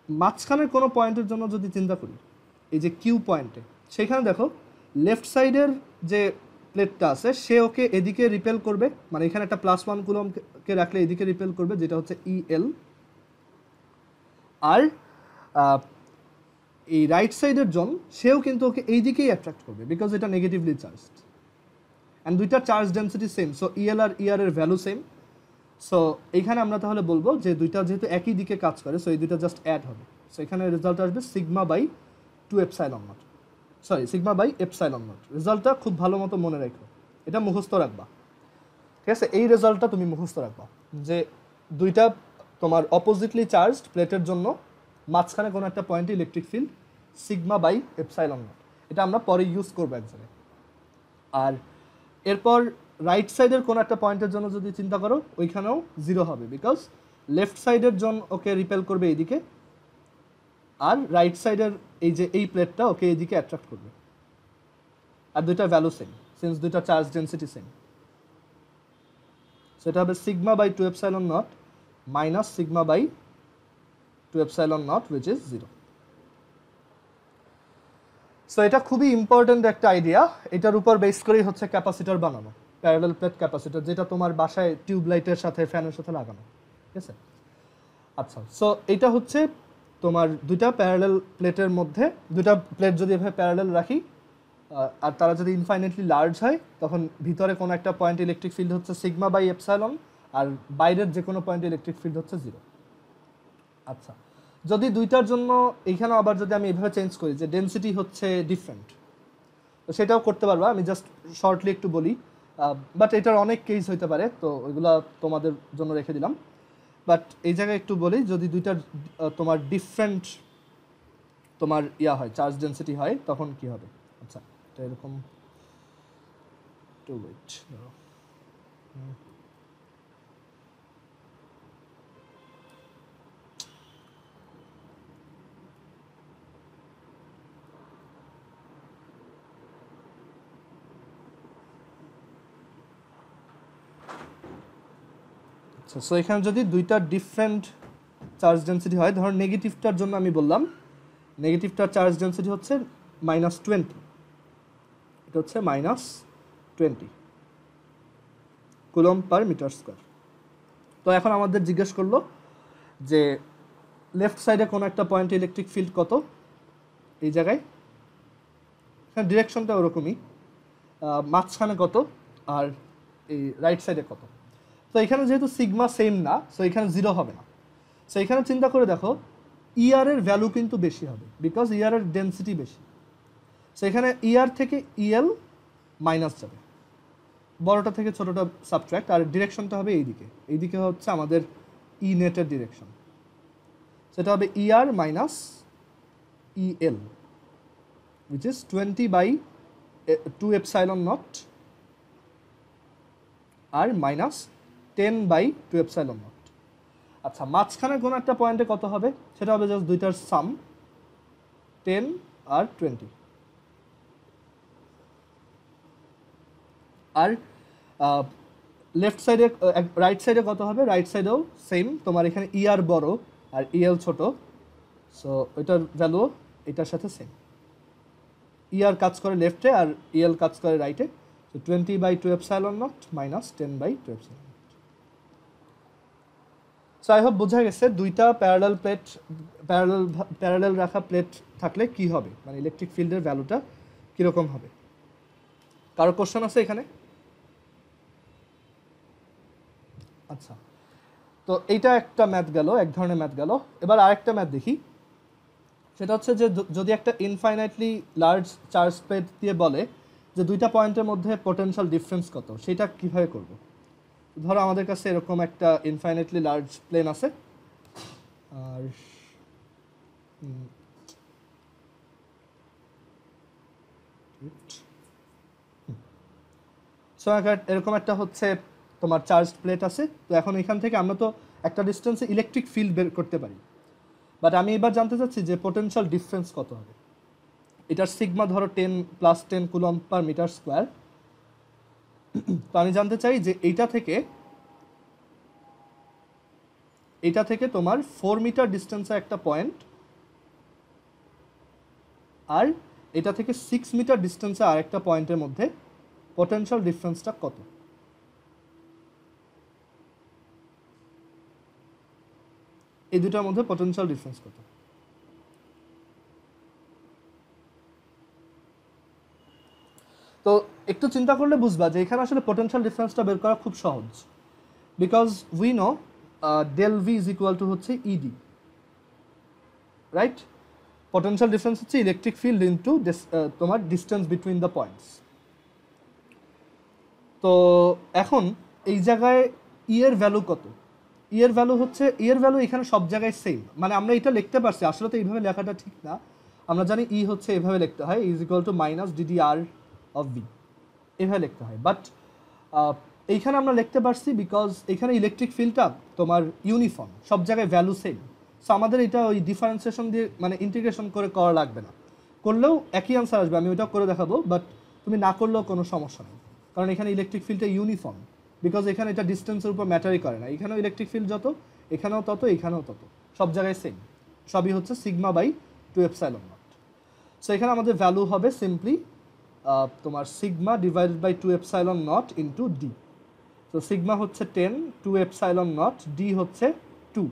Speaker 1: মাঝখানের কোনো পয়েন্টের জন্য যদি চিন্তা করি, এই যে কিউ পয়েন্টে, সেখানে দেখো লেফট সাইডের যে প্লেটটা আছে সে ওকে এদিকে রিপেল করবে, মানে এখানে একটা +1 কুলম্বকে রাখলে এদিকে রিপেল করবে, যেটা হচ্ছে ইএল। আর এই রাইট সাইডের জন সেও কিন্তু ওকে এই দিকেই অ্যাট্রাক্ট করবে, বিকজ এটা নেগেটিভলি চার্জড, অ্যান্ড দুইটা charge density same, so E L আর ইআর এর ভ্যালু সেম। সো এইখানে আমরা তাহলে বলবো যে দুইটা যেহেতু একই দিকে কাজ করে, সো এই দুইটা জাস্ট অ্যাড হবে। সো এখানে রেজাল্ট আসবে sigma by 2 epsilon naught. Sorry sigma by epsilon naught. রেজাল্টটা খুব ভালো মতো মনে রাখো, এটা মুখস্থ রাখবা, ঠিক আছে? এই রেজাল্টটা তুমি মুখস্থ রাখবা যে দুইটা তোমার অপোজিটলি চার্জড প্লেটের জন্য মাঝখানে কোনো একটা পয়েন্টে electric field sigma by epsilon naught, এটা আমরা পরে ইউজ করবো এক জায়গায়। আর এরপর রাইট সাইডের কোনো একটা পয়েন্টের জন্য যদি চিন্তা করো ওইখানেও জিরো হবে, বিকজ লেফট সাইডের জন্য ওকে রিপেল করবে এইদিকে, আর রাইট সাইডের এই যে এই প্লেটটা ওকে এইদিকে অ্যাট্রাক্ট করবে, আর দুইটা ভ্যালু সেম সিন্স দুইটা চার্জ ডেন্সিটি সেম। সেটা হবে sigma by 2 epsilon naught minus sigma by 2 epsilon naught which is 0। So এটা খুবই ইম্পর্টেন্ট একটা আইডিয়া, এটার উপর বেস করেই হচ্ছে ক্যাপাসিটর বানানো, প্যারালাল প্লেট ক্যাপাসিটর, যেটা তোমার বাসায় টিউবলাইটের সাথে ফ্যানের সাথে লাগানো, ঠিক আছে? আচ্ছা, সো এটা হচ্ছে তোমার দুইটা প্যারালাল প্লেটের মধ্যে, দুইটা প্লেট যদি এভাবে প্যারালাল রাখি আর তারা যদি ইনফাইনাইটলি লার্জ হয় তখন ভিতরে কোনো একটা পয়েন্ট ইলেকট্রিক ফিল্ড হচ্ছে সিগমা বাই এপসাইলন, আর বাইরের যে কোনো পয়েন্টে ইলেকট্রিক ফিল্ড হচ্ছে 0। আচ্ছা, যদি দুইটার জন্য এইখানে আবার যদি আমি এভাবে চেঞ্জ করি যে ডেনসিটি হচ্ছে ডিফারেন্ট, তো সেটাও করতে পারবা, আমি জাস্ট শর্টলি একটু বলি, বাট এটার অনেক কেস হইতে পারে, তো ওইগুলা তোমাদের জন্য রেখে দিলাম। বাট এই জায়গায় একটু বলি, যদি দুইটার তোমার ডিফারেন্ট তোমার হয় চার্জ ডেনসিটি হয় তখন কি হবে। আচ্ছা, এটা এরকম টু ওয়েট, আচ্ছা, সো এখানে যদি দুইটা ডিফারেন্ট চার্জ ডেন্সিটি হয়, ধর নেগেটিভটার জন্য আমি বললাম নেগেটিভটার চার্জ ডেন্সিটি হচ্ছে -20, এটা হচ্ছে -20 কুলম্ব পার মিটার স্কোয়ার। তো এখন আমাদের জিজ্ঞেস করলো যে লেফট সাইডে কোনো একটা পয়েন্টে ইলেকট্রিক ফিল্ড কত, এই জায়গায় হ্যাঁ ডিরেকশনটা ওরকমই, মাঝখানে কত আর এই রাইট সাইডে কত। তো এখানে যেহেতু সিগমা সেম না, সো এখানে 0 হবে না। সো এখানে চিন্তা করে দেখো ইআর এর ভ্যালু কিন্তু বেশি হবে, বিকজ ইআর এর ডেন্সিটি বেশি। সো এখানে ইআর থেকে ইএল মাইনাস যাবে, বড়টা থেকে ছোটটা সাবট্রাক্ট, আর ডিরেকশনটা হবে এইদিকে, এইদিকে হচ্ছে আমাদের ই নেটের ডিরেকশন, সেটা হবে E R minus E L which is 20/2 epsilon naught আর মাইনাস 10/2 epsilon naught। আচ্ছা, মাঝখানে কোনো একটা পয়েন্টে কত হবে, সেটা হবে জাস্ট দুইটার সাম, 10 আর 20। আর লেফট সাইডে রাইট সাইডে কত হবে, রাইট সাইডেও সেম, তোমার এখানে ইআর বড় আর ইএল ছোট, সো ওইটার ভ্যালু এটার সাথে সেম। ইআর কাজ করে লেফটে আর ইএল কাজ করে রাইটে, so 20/2 epsilon naught minus 10/2 epsilon naught। So I hope বোঝা গেছে দুইটা প্যারালাল প্লেট, প্যারালাল রাখা প্লেট থাকলে কি হবে, মানে ইলেকট্রিক ফিল্ডের ভ্যালুটা কীরকম হবে। কারো কোশ্চেন আছে এখানে? আচ্ছা, তো এইটা একটা ম্যাথ গেল, এক ধরনের ম্যাথ গেল। এবার আরেকটা ম্যাথ দেখি, সেটা হচ্ছে যে যদি একটা ইনফাইনাইটলি লার্জ চার্জ প্লেট দিয়ে বলে যে দুইটা পয়েন্টের মধ্যে পোটেনশিয়াল ডিফারেন্স কত, সেটা কিভাবে করব। ধরো আমাদের কাছে এরকম একটা ইনফাইনাইটলি লার্জ প্লেন আছে, আর সো এরকম একটা হচ্ছে তোমার চার্জ প্লেট আছে। তো এখন এখান থেকে আমরা তো একটা ডিস্টেন্সে ইলেকট্রিক ফিল্ড বের করতে পারি, বাট আমি এবার জানতে চাচ্ছি যে পোটেনশিয়াল ডিফারেন্স কত হবে। এটার সিগমা ধরো 10 + 10 কুলম্ব পার মিটার স্কোয়ার। তো আমি জানতে চাই যে এইটা থেকে তোমার 4 মিটার ডিস্টেন্সে একটা পয়েন্ট, আর এটা থেকে 6 মিটার ডিস্টেন্সে আরেকটা পয়েন্টের মধ্যে পোটেনশিয়াল ডিফারেন্সটা কত। এই দুটার মধ্যে পোটেনশিয়াল ডিফারেন্স কত। তো একটু চিন্তা করলে বুঝবা যে এখানে আসলে পোটেনশিয়াল ডিফারেন্সটা বের করা খুব সহজ, because we know del V is equal to হচ্ছে ED, রাইট? পটেনশিয়াল ডিফারেন্স হচ্ছে ইলেকট্রিক ফিল্ড ইনটু তোমার ডিস্টেন্স বিটুইন দ্য পয়েন্টস। তো এখন এই জায়গায় ই এর ভ্যালু কত? ই এর ভ্যালু হচ্ছে, ই এর ভ্যালু এখানে সব জায়গায় সেম, মানে আমরা এটা লিখতে পারছি, আসলে তো এইভাবে লেখাটা ঠিক না। আমরা জানি ই হচ্ছে এভাবে লিখতে হয়, is equal to minus DDR of V, এভাবে লিখতে হয়। বাট এইখানে আমরা লিখতে পারছি বিকজ এখানে ইলেকট্রিক ফিল্ডটা তোমার ইউনিফর্ম, সব জায়গায় ভ্যালু সেম। সো আমাদের এটা ওই ডিফারেন্সিয়েশন দিয়ে মানে ইন্টিগ্রেশন করে করা লাগবে না, করলেও একই আনসার আসবে। আমি ওইটা করে দেখাবো, বাট তুমি না করলেও কোনো সমস্যা নেই, কারণ এখানে ইলেকট্রিক ফিল্ডটা ইউনিফর্ম, বিকজ এখানে এটা ডিস্টেন্সের উপর ম্যাটারই করে না। এখানেও ইলেকট্রিক ফিল্ড যত, এখানেও তত, এখানেও তত, সব জায়গায় সেম, সবই হচ্ছে sigma by 2 epsilon naught. So এখানে আমাদের ভ্যালু হবে সিম্পলি তোমার sigma divided by 2 epsilon naught into D. তো সিগমা হচ্ছে 10, 2 এপসাইলন নট, ডি হচ্ছে 2,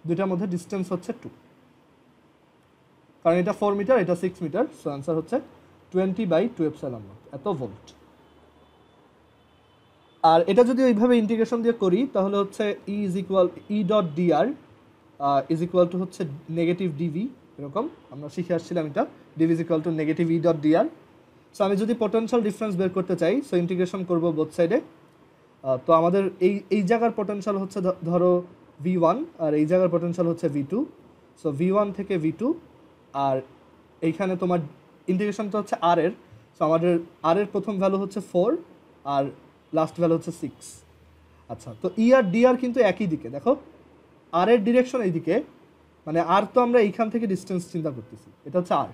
Speaker 1: দুইটার মধ্যে ডিস্টেন্স হচ্ছে 2, কারণ এটা 4 মিটার, এটা 6 মিটার। সো আনসার হচ্ছে 20 বাই 2 এপসাইলন নট, এত ভোল্ট। আর এটা যদি ওইভাবে ইন্টিগ্রেশন দিয়ে করি তাহলে হচ্ছে E is equal E dot D R is equal to হচ্ছে নেগেটিভ ডিভি, এরকম আমরা শিখে আসছিলাম এটা, D V is equal to negative E dot D R. So আমি যদি পটেনশিয়াল ডিফারেন্স বের করতে চাই, সো ইন্টিগ্রেশন করবো বোথ সাইডে। তো আমাদের এই জায়গার পটেনশিয়াল হচ্ছে ধরো V1 আর এই জায়গার পটেনশিয়াল হচ্ছে V2। সো V1 থেকে V2, আর এইখানে তোমার ইন্টিগ্রেশনটা হচ্ছে আর এর। সো আমাদের আর এর প্রথম ভ্যালু হচ্ছে 4 আর লাস্ট ভ্যালু হচ্ছে 6। আচ্ছা, তো ই আর ডি আর কিন্তু একই দিকে, দেখো আর এর ডিরেকশন এইদিকে, মানে আর তো আমরা এইখান থেকে ডিস্টেন্স চিন্তা করতেছি, এটা হচ্ছে আর,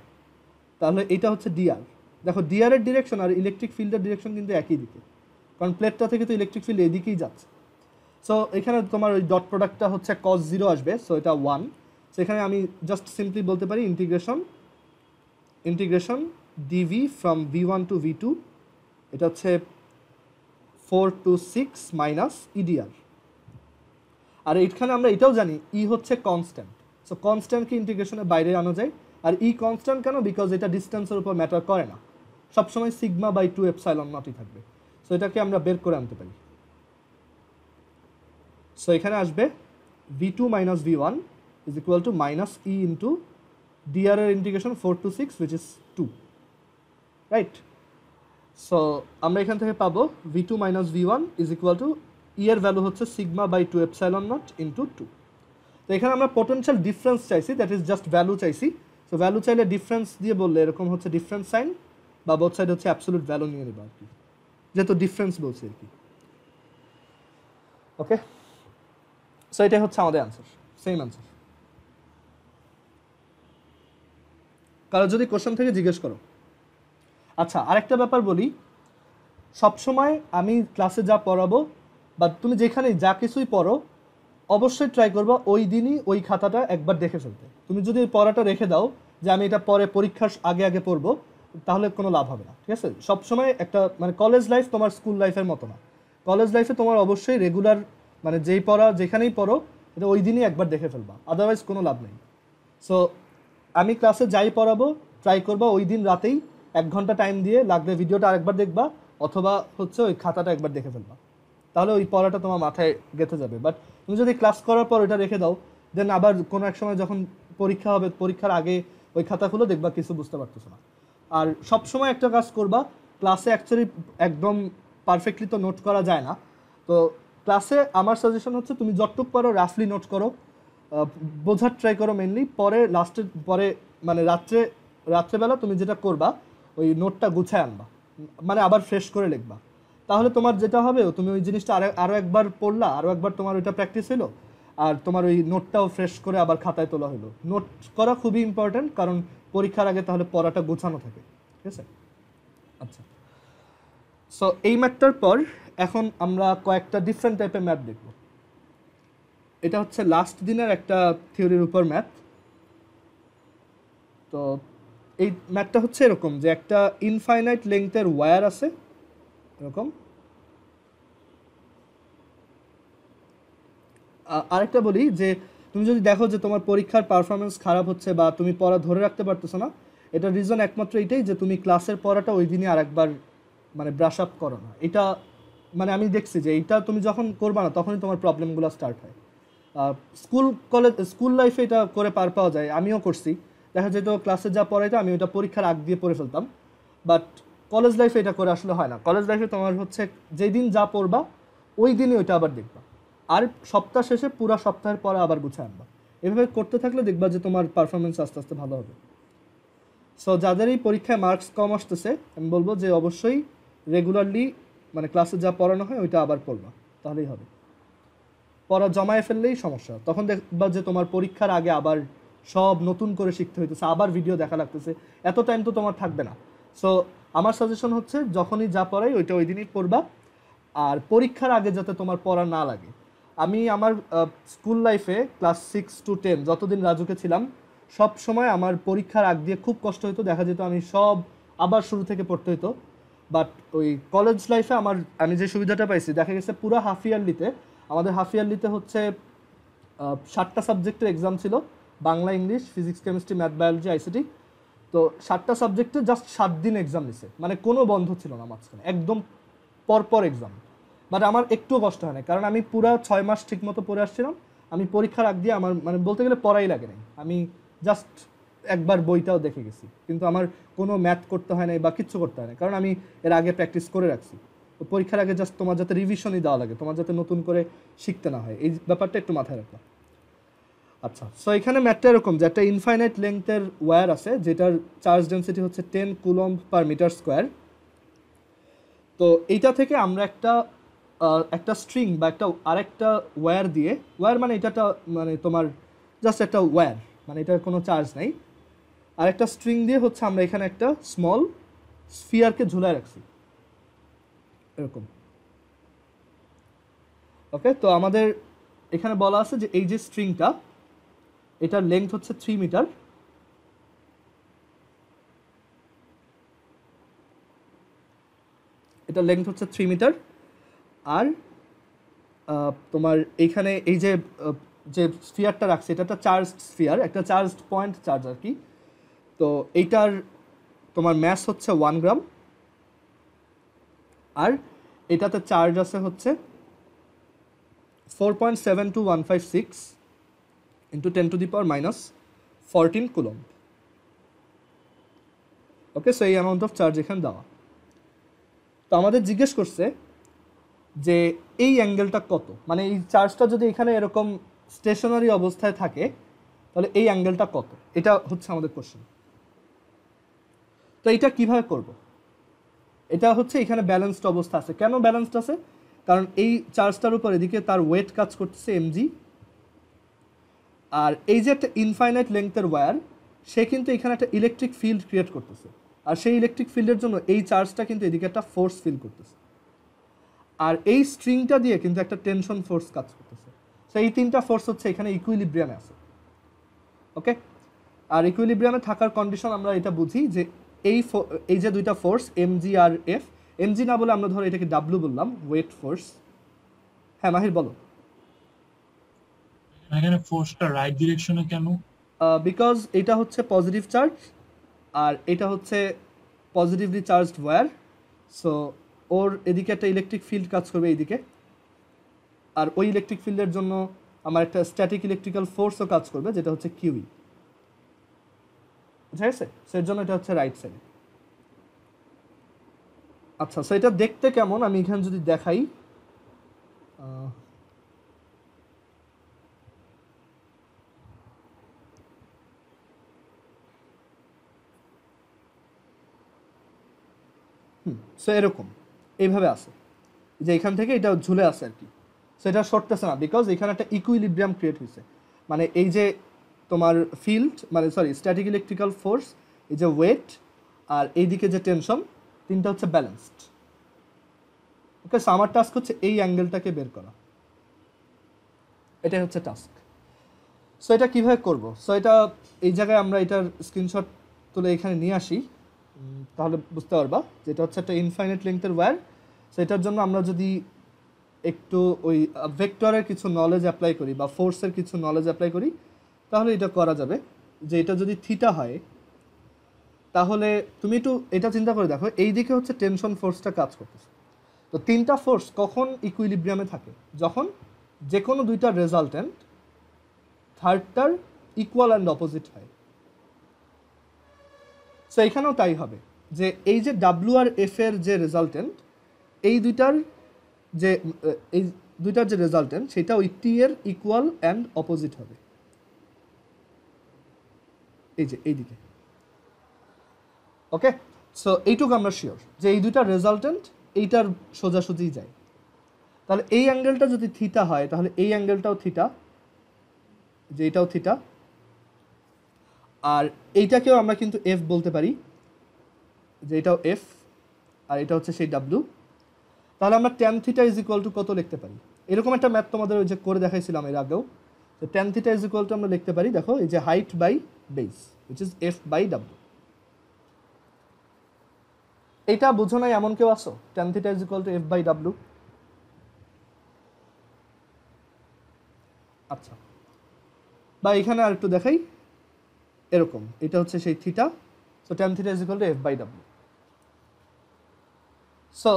Speaker 1: তাহলে এটা হচ্ছে ডিআর। দেখো ডিআর এর ডিরেকশন আর ইলেকট্রিক ফিল্ডের ডিরেকশন কিন্তু একই দিকে, কারণ প্লেটটা থেকে তো ইলেকট্রিক ফিল্ড এদিকেই যাচ্ছে। সো এখানে তোমার ওই ডট প্রোডাক্টটা হচ্ছে cos 0 আসবে, সো এটা 1। সো এখানে আমি জাস্ট সিম্পলি বলতে পারি integration DV from V1 two V2, এটা হচ্ছে 4 to 6 মাইনাস ইডিআর। আর এইখানে আমরা এটাও জানি ই হচ্ছে কনস্ট্যান্ট, সো কনস্ট্যান্টকে ইন্টিগ্রেশনের বাইরে আনা যায়। আর ই কনস্ট্যান্ট কেন? বিকজ এটা ডিস্টেন্সের উপর ম্যাটার করে না, সবসময় সিগমা বাই 2 এপসাইলন নটই থাকবে। সো এটাকে আমরা বের করে আনতে পারি। সো এখানে আসবে V2 minus V1 is equal to minus E into D R এর integration 4 to 6 which is 2, right? So আমরা এখান থেকে পাবো V2 minus V1 is equal to E এর ভ্যালু হচ্ছে sigma by 2 epsilon naught into 2। তো এখানে আমরা পটেনশিয়াল ডিফারেন্স চাইছি, দ্যাট ইজ জাস্ট ভ্যালু চাইছি। সো ভ্যালু চাইলে ডিফারেন্স দিয়ে বললে এরকম হচ্ছে ডিফারেন্স সাইন, বা বোথ সাইড হচ্ছে অ্যাবসলিউট ভ্যালু নিয়ে নেবা আর কি, যেহেতু ডিফারেন্স বলছি আর কি। ওকে, সো এটাই হচ্ছে আমাদের আনসার, সেম আনসার। কারো যদি কোশ্চেন থেকে জিজ্ঞেস করো। আচ্ছা, আরেকটা ব্যাপার বলি, সবসময় আমি ক্লাসে যা পড়াবো বা তুমি যেখানে যা কিছুই পড়ো, অবশ্যই ট্রাই করবা ওই দিনই ওই খাতাটা একবার দেখে ফেলতে। তুমি যদি ওই পড়াটা রেখে দাও যে আমি এটা পরে পরীক্ষার আগে পড়বো, তাহলে কোনো লাভ হবে না, ঠিক আছে? সবসময় একটা মানে কলেজ লাইফ তোমার স্কুল লাইফের মতো না। কলেজ লাইফে তোমার অবশ্যই রেগুলার মানে যেই পড়া যেখানেই পড়ো এটা ওই দিনই একবার দেখে ফেলবা, আদারওয়াইজ কোনো লাভ নেই। সো আমি ক্লাসে যাই পড়াবো ট্রাই করবা ওই দিন রাতেই 1 ঘন্টা টাইম দিয়ে, লাগলে ভিডিওটা আরেকবার দেখবা অথবা হচ্ছে ওই খাতাটা একবার দেখে ফেলবা, তাহলে ওই পড়াটা তোমার মাথায় গেঁথে যাবে। বাট তুমি যদি ক্লাস করার পর ওইটা রেখে দাও, দেন আবার কোনো এক সময় যখন পরীক্ষা হবে, পরীক্ষার আগে ওই খাতাগুলো দেখবা কিছু বুঝতে পারতেছো না। আর সবসময় একটা কাজ করবা, ক্লাসে অ্যাকচুয়ালি একদম পারফেক্টলি তো নোট করা যায় না, তো ক্লাসে আমার সাজেশন হচ্ছে তুমি যতটুকু পারো রাফলি নোট করো, বোঝার ট্রাই করো মেনলি। পরে লাস্টের পরে মানে রাত্রেবেলা তুমি যেটা করবা ওই নোটটা গুছায় আনবা, মানে আবার ফ্রেশ করে লিখবা। তাহলে তোমার যেটা হবে, তুমি ওই জিনিসটা আরও একবার পড়লা, আরও একবার তোমার ওইটা প্র্যাকটিস হলো, আর তোমার ওই নোটটাও ফ্রেশ করে আবার খাতায় তোলা হলো। নোট করা খুবই ইম্পর্ট্যান্ট, কারণ পরীক্ষার আগে তাহলে পড়াটা গোছানো থাকে, ঠিক আছে? আচ্ছা, সো এই ম্যাথটার পর এখন আমরা কয়েকটা ডিফারেন্ট টাইপের ম্যাথ দেখব। এটা হচ্ছে লাস্ট দিনের একটা থিওরির উপর ম্যাথ। তো এই ম্যাথটা হচ্ছে এরকম যে একটা ইনফাইনাইট লেংথের ওয়্যার আছে এরকম, আরেকটা বলি যে তুমি যদি দেখো যে তোমার পরীক্ষার পারফরমেন্স খারাপ হচ্ছে বা তুমি পড়া ধরে রাখতে পারতেছো না, এটার রিজন একমাত্র এটাই যে তুমি ক্লাসের পড়াটা ওই দিনই আরেকবার মানে ব্রাশ আপ করো না। এটা মানে আমি দেখছি যে এইটা তুমি যখন করবা না তখনই তোমার প্রবলেমগুলো স্টার্ট হয়। স্কুল লাইফে এটা করে পার পাওয়া যায়, আমিও করছি, দেখা যেত ক্লাসে যা পড়াইতো আমি ওটা পরীক্ষার আগ দিয়ে পড়ে ফেলতাম, বাট কলেজ লাইফে এটা করে আসলে হয় না। কলেজ লাইফে তোমার হচ্ছে যেই দিন যা পড়বা ওই দিনই ওইটা আবার দেখবা, আর সপ্তাহ শেষে পুরো সপ্তাহের পরে আবার গুছিয়ে আনবা। এভাবে করতে থাকলে দেখবা যে তোমার পারফরমেন্স আস্তে আস্তে ভালো হবে। সো যাদের এই পরীক্ষায় মার্কস কম আসতেছে আমি বলবো যে অবশ্যই রেগুলারলি মানে ক্লাসে যা পড়ানো হয় ওইটা আবার পড়বা, তাহলেই হবে। পড়া জমায়ে ফেললেই সমস্যা, তখন দেখবা যে তোমার পরীক্ষার আগে আবার সব নতুন করে শিখতে হইতেছে, আবার ভিডিও দেখা লাগতেছে, এত টাইম তো তোমার থাকবে না। সো আমার সাজেশন হচ্ছে যখনই যা পড়াই ওইটা ওই দিনই পড়বা, আর পরীক্ষার আগে যাতে তোমার পড়া না লাগে। আমি আমার স্কুল লাইফে ক্লাস 6 to 10 যতদিন রাজুকে ছিলাম সব সময় আমার পরীক্ষার আগ দিয়ে খুব কষ্ট হতো, দেখা যেত আমি সব আবার শুরু থেকে পড়তে হতো। বাট ওই কলেজ লাইফে আমি যে সুবিধাটা পাইছি, দেখা গেছে পুরো হাফ ইয়ারলিতে, আমাদের হাফ ইয়ারলিতে হচ্ছে 7টা সাবজেক্টের এক্সাম ছিল, Bangla, English, physics, chemistry, math, biology, ICT. তো 7টা সাবজেক্টে জাস্ট 7 দিন এক্সাম নিছে, মানে কোনো বন্ধ ছিল না মাঝখানে, একদম পরপর এক্সাম। বাট আমার একটুও কষ্ট হয় না, কারণ আমি পুরো 6 মাস ঠিক মতো পড়ে আসছিলাম। আমি পরীক্ষার আগ দিয়ে আমার মানে বলতে গেলে পড়াই লাগে নাই, আমি জাস্ট একবার বইটাও দেখে গেছি, কিন্তু আমার কোনো ম্যাথ করতে হয় নাই বা কিচ্ছু করতে হয় না, কারণ আমি এর আগে প্র্যাকটিস করে রাখছি। তো পরীক্ষার আগে জাস্ট তোমার যাতে রিভিশনই দেওয়া লাগে, তোমার যাতে নতুন করে শিখতে না হয়, এই ব্যাপারটা একটু মাথায় রাখবা। আচ্ছা, সো এখানে ম্যাথটা এরকম যে একটা ইনফাইনাইট লেংথের ওয়্যার আছে যেটার চার্জ ডেন্সিটি হচ্ছে 10 কুলম্ব পার মিটার স্কোয়ার। তো এইটা থেকে আমরা একটা স্ট্রিং বা আরেকটা ওয়্যার দিয়ে, ওয়্যার মানে এটা মানে তোমার জাস্ট একটা ওয়্যার, মানে এটার কোনো চার্জ নাই, আরেকটা স্ট্রিং দিয়ে হচ্ছে আমরা এখানে একটা স্মল স্ফিয়ারকে ঝুলায় রাখছি এরকম। ওকে, তো আমাদের এখানে বলা আছে যে এই যে স্ট্রিংটা, এটার লেংথ হচ্ছে 3 মিটার, এটার লেংথ হচ্ছে 3 মিটার। আর তোমার এইখানে এই যে যে স্ফিয়ারটা রাখছে এটা একটা চার্জড স্ফিয়ার, একটা চার্জড পয়েন্ট চার্জ আর কি। তো এইটার তোমার ম্যাস হচ্ছে 1 গ্রাম, আর এটাতে চার্জ আছে হচ্ছে 4.72156 ইন্টু 10⁻⁻14 কুলম্ব। ওকে, সো এই অ্যামাউন্ট অফ চার্জ এখানে দেওয়া। তো আমাদের জিজ্ঞেস করছে যে এই অ্যাঙ্গেলটা কত, মানে এই চার্জটা যদি এখানে এরকম স্টেশনারি অবস্থায় থাকে তাহলে এই অ্যাঙ্গেলটা কত, এটা হচ্ছে আমাদের কোশ্চেন। তো এটা কিভাবে করব? এটা হচ্ছে এখানে ব্যালেন্সড অবস্থা আছে। কেন ব্যালেন্সড আছে? কারণ এই চার্জটার উপর এদিকে তার ওয়েট কাজ করতেছে mg, আর এই যে একটা ইনফাইনাইট লেংথের ওয়্যার, সে কিন্তু এখানে একটা ইলেকট্রিক ফিল্ড ক্রিয়েট করতেছে, আর সেই ইলেকট্রিক ফিল্ডের জন্য এই চার্জটা কিন্তু এদিকে একটা ফোর্স ফিল করতেছে, আর এই স্ট্রিংটা দিয়ে কিন্তু একটা টেনশন ফোর্স কাজ করতেছে। সো এই তিনটা ফোর্স হচ্ছে এখানে ইকুইলিব্রিয়ামে আছে। ওকে, আর ইকুইলিব্রিয়ামে থাকার কন্ডিশন আমরা এটা বুঝি যে এই যে দুইটা ফোর্স mg আর f, mg না বলে আমরা ধরো এটাকে w বললাম, ওয়েট ফোর্স। হ্যাঁ মাহির বলো।
Speaker 2: এখানে ফোর্সটা রাইট ডিরেকশনে কেন?
Speaker 1: বিকজ এটা হচ্ছে পজিটিভ চার্জ আর এটা হচ্ছে পজিটিভলি চার্জড ওয়্যার, সো ওর এদিকে একটা ইলেকট্রিক ফিল্ড কাজ করবে এইদিকে, আর ওই ইলেকট্রিক ফিল্ডের জন্য আমার একটা স্ট্যাটিক ইলেকট্রিক্যাল ফোর্সও কাজ করবে যেটা হচ্ছে কিউই, বুঝা গেছে? সের জন্য এটা হচ্ছে রাইট সাইড। আচ্ছা, সো এটা দেখতে কেমন আমি এখানে যদি দেখাই, সো এরকম এইভাবে আছে যে এখান থেকে এটা ঝুলে আছে আর কি। সো এটা সরতেছে না বিকজ এখানে একটা ইকুইলিব্রিয়াম ক্রিয়েট হয়েছে, মানে এই যে তোমার ফিল্ড মানে সরি স্ট্যাটিক ইলেকট্রিক্যাল ফোর্স, এই যে ওয়েট আর এইদিকে যে টেনশন, তিনটা হচ্ছে ব্যালেন্সড। ওকে, সো আমার টাস্ক হচ্ছে এই অ্যাঙ্গেলটাকে বের করা, এটাই হচ্ছে টাস্ক। সো এটা কীভাবে করবো? সো এটা এই জায়গায় আমরা এটার স্ক্রিনশট তুলে এখানে নিয়ে আসি, তাহলে বুঝতে পারবা যে এটা হচ্ছে একটা ইনফাইনাইট লেংথের ওয়্যার। সো এটার জন্য আমরা যদি একটু ওই ভেক্টরের কিছু নলেজ অ্যাপ্লাই করি বা ফোর্সের কিছু নলেজ অ্যাপ্লাই করি তাহলে এটা করা যাবে। যে এটা যদি থিটা হয় তাহলে তুমি একটু এটা চিন্তা করে দেখো, এই দিকে হচ্ছে টেনশন ফোর্সটা কাজ করতেছে। তো তিনটা ফোর্স কখন ইকুইলিব্রিয়ামে থাকে? যখন যে কোনো দুইটা রেজাল্টেন্ট থার্ডটার ইকুয়াল অ্যান্ড অপোজিট হয়। সো এখানেও তাই হবে যে এই যে ডাব্লিউ আর এফ এর যে রেজাল্টেন্ট এই দুইটার যে রেজাল্টেন্ট সেটা ওই টি এর ইকুয়াল অ্যান্ড অপোজিট হবে, এই যে এইদিকে। ওকে, সো এইটুকু আমরা শিওর যে এই দুইটা রেজাল্টেন্ট এইটার সোজাসুজি যায়। তাহলে এই অ্যাঙ্গেলটা যদি থিটা হয় তাহলে এই অ্যাঙ্গেলটাও থিটা, যে এটাও থিটা, আর এইটাকেও আমরা কিন্তু এফ বলতে পারি, যে এটাও এফ, আর এটা হচ্ছে সেই ডাব্লিউ। তাহলে আমরা tan theta is equal two কত লিখতে পারি? এরকম একটা ম্যাথ তোমাদের ওই যে করে দেখাইছিলাম এর আগেও। তো tan theta is equal to আমরা লিখতে পারি, দেখো এই যে height by base which is F by W. এইটা বুঝো নাই এমন কেউ আসো? Tan theta is equal to F by W. আচ্ছা, বা এখানে আর একটু দেখাই, এরকম এটা হচ্ছে সেই theta, so tan theta is equal to F by W. So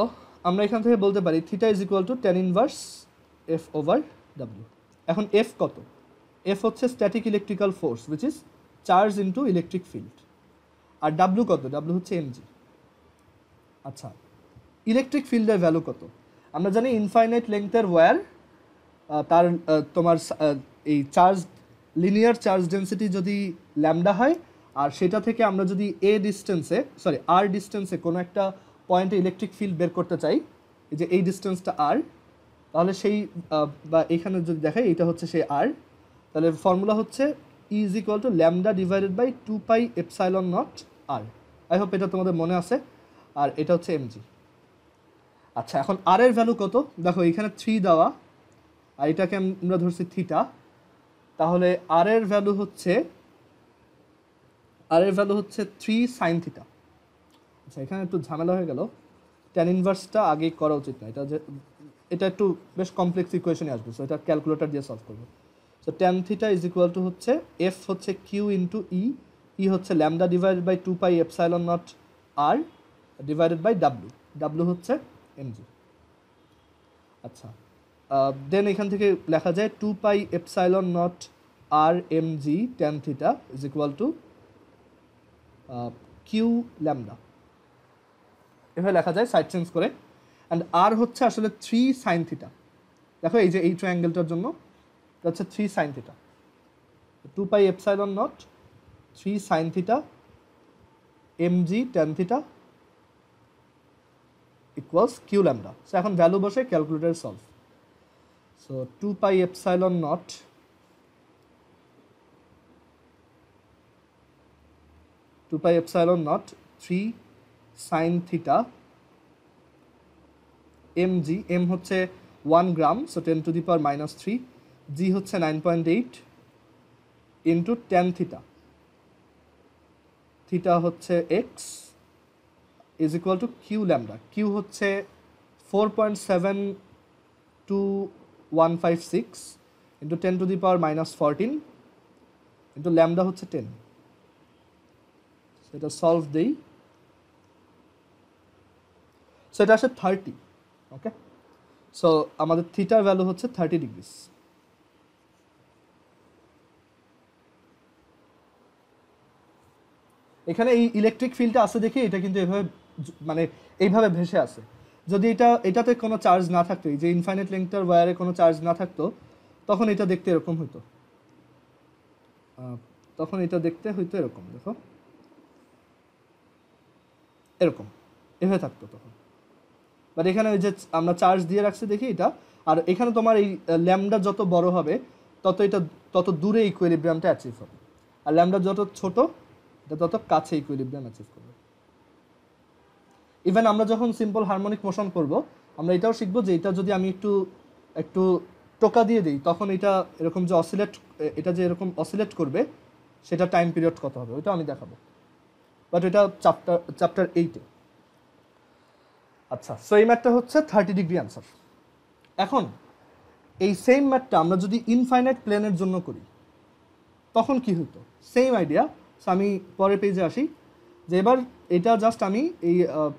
Speaker 1: আমরা এখান থেকে বলতে পারি theta is equal to tan inverse F over W. এখন এফ কত? এফ হচ্ছে static electrical force which is charge into electric field. আর W কত? ডাব্লিউ হচ্ছে এমজি। আচ্ছা, ইলেকট্রিক ফিল্ডের ভ্যালু কত? আমরা জানি ইনফাইনাইট লেংথের ওয়্যার তার তোমার এই চার্জ লিনিয়ার চার্জ ডেন্সিটি যদি ল্যামডা হয়, আর সেটা থেকে আমরা যদি আর ডিস্টেন্সে কোনো একটা পয়েন্টে ইলেকট্রিক ফিল্ড বের করতে চাই, এই যে এই ডিস্টেন্সটা আর, তাহলে সেই বা এখানে যদি দেখাই এটা হচ্ছে সেই আর, তাহলে ফর্মুলা হচ্ছে E is equal to lambda divided by 2 pi epsilon naught r. I hope এটা তোমাদের মনে আছে। আর এটা হচ্ছে এমজি। আচ্ছা, এখন আর এর ভ্যালু কত? দেখো এখানে 3 দেওয়া, আর এটাকে আমরা ধরছি থিটা, তাহলে আর এর ভ্যালু হচ্ছে 3 সাইন থিটা। আচ্ছা, এখানে একটু ঝামেলা হয়ে গেল, ট্যান ইনভার্সটা আগে করা উচিত না, এটা একটু বেশ কমপ্লেক্স ইকুয়েশনে আসবে, সো এটা ক্যালকুলেটর দিয়ে সলভ করবো। So tan theta is equal to হচ্ছে এফ হচ্ছে কিউ ইন্টু ই হচ্ছে lambda divided by 2 pi epsilon naught R divided by W হচ্ছে এমজি। আচ্ছা, দেন এখান থেকে লেখা যায় 2 pi epsilon naught R MG tan theta is equal to Q lambda, এভাবে লেখা যায় সাইড চেঞ্জ করে। অ্যান্ড আর হচ্ছে আসলে 3 সাইন থিটা। দেখো এই যে এই ট্রায়াঙ্গেলটার জন্য এটা হচ্ছে 3 sine theta, 2 pi epsilon naught 3 sine theta MG tan theta equals Q lambda. So এখন ভ্যালু বসে calculator solve. So 2 pi epsilon naught 3 sine theta MG, M হচ্ছে 1 গ্রাম, so 10 to the power -3, G হচ্ছে 9.8 ইন্টু ট্যান থিটা, থিটা হচ্ছে X is equal to Q lambda, Q হচ্ছে 4.72156 into 10 to the power -14 into lambda হচ্ছে 10। সেটা solve দেই, so এটা আসে 30। ওকে, so আমাদের থিটার ভ্যালু হচ্ছে 30 ডিগ্রিস। এখানে এই ইলেকট্রিক ফিল্ডটা আছে দেখে এটা কিন্তু এভাবে মানে এইভাবে ভেসে আছে। যদি এটাতে কোনো চার্জ না থাকতো, এই যে ইনফাইনাইট লেংথের ওয়্যারে কোনো চার্জ না থাকতো, তখন এটা দেখতে এরকম হতো, এরকম, দেখো এরকম এভাবে থাকতো তখন। বাট এখানে ওই যে আমরা চার্জ দিয়ে রাখছি দেখি এটা, আর এখানে তোমার এই ল্যামডা যত বড় হবে তত দূরে ইকুইলিব্রিয়ামটা অ্যাচিভ হবে, আর ল্যামডা যত ছোট এটা তত কাছে ইকুইলিব্রিয়াম অ্যাচিভ করবে। ইভেন আমরা যখন সিম্পল হারমোনিক মোশন করব, আমরা এটাও শিখবো যে এটা যদি আমি একটু টোকা দিয়ে দিই, তখন এটা এরকম যে এরকম অসিলেট করবে, সেটা টাইম পিরিয়ড কত হবে ওইটা আমি দেখাবো, বাট এটা চ্যাপ্টার 8-এ। আচ্ছা, সো এই ম্যাথটা হচ্ছে 30 ডিগ্রি অ্যান্সার। এখন এই সেম ম্যাথটা আমরা যদি ইনফাইনাইট প্লেনের জন্য করি তখন কি হতো? Same idea. সো আমি পরের পেজে আসি, যে এবার এটা জাস্ট আমি এই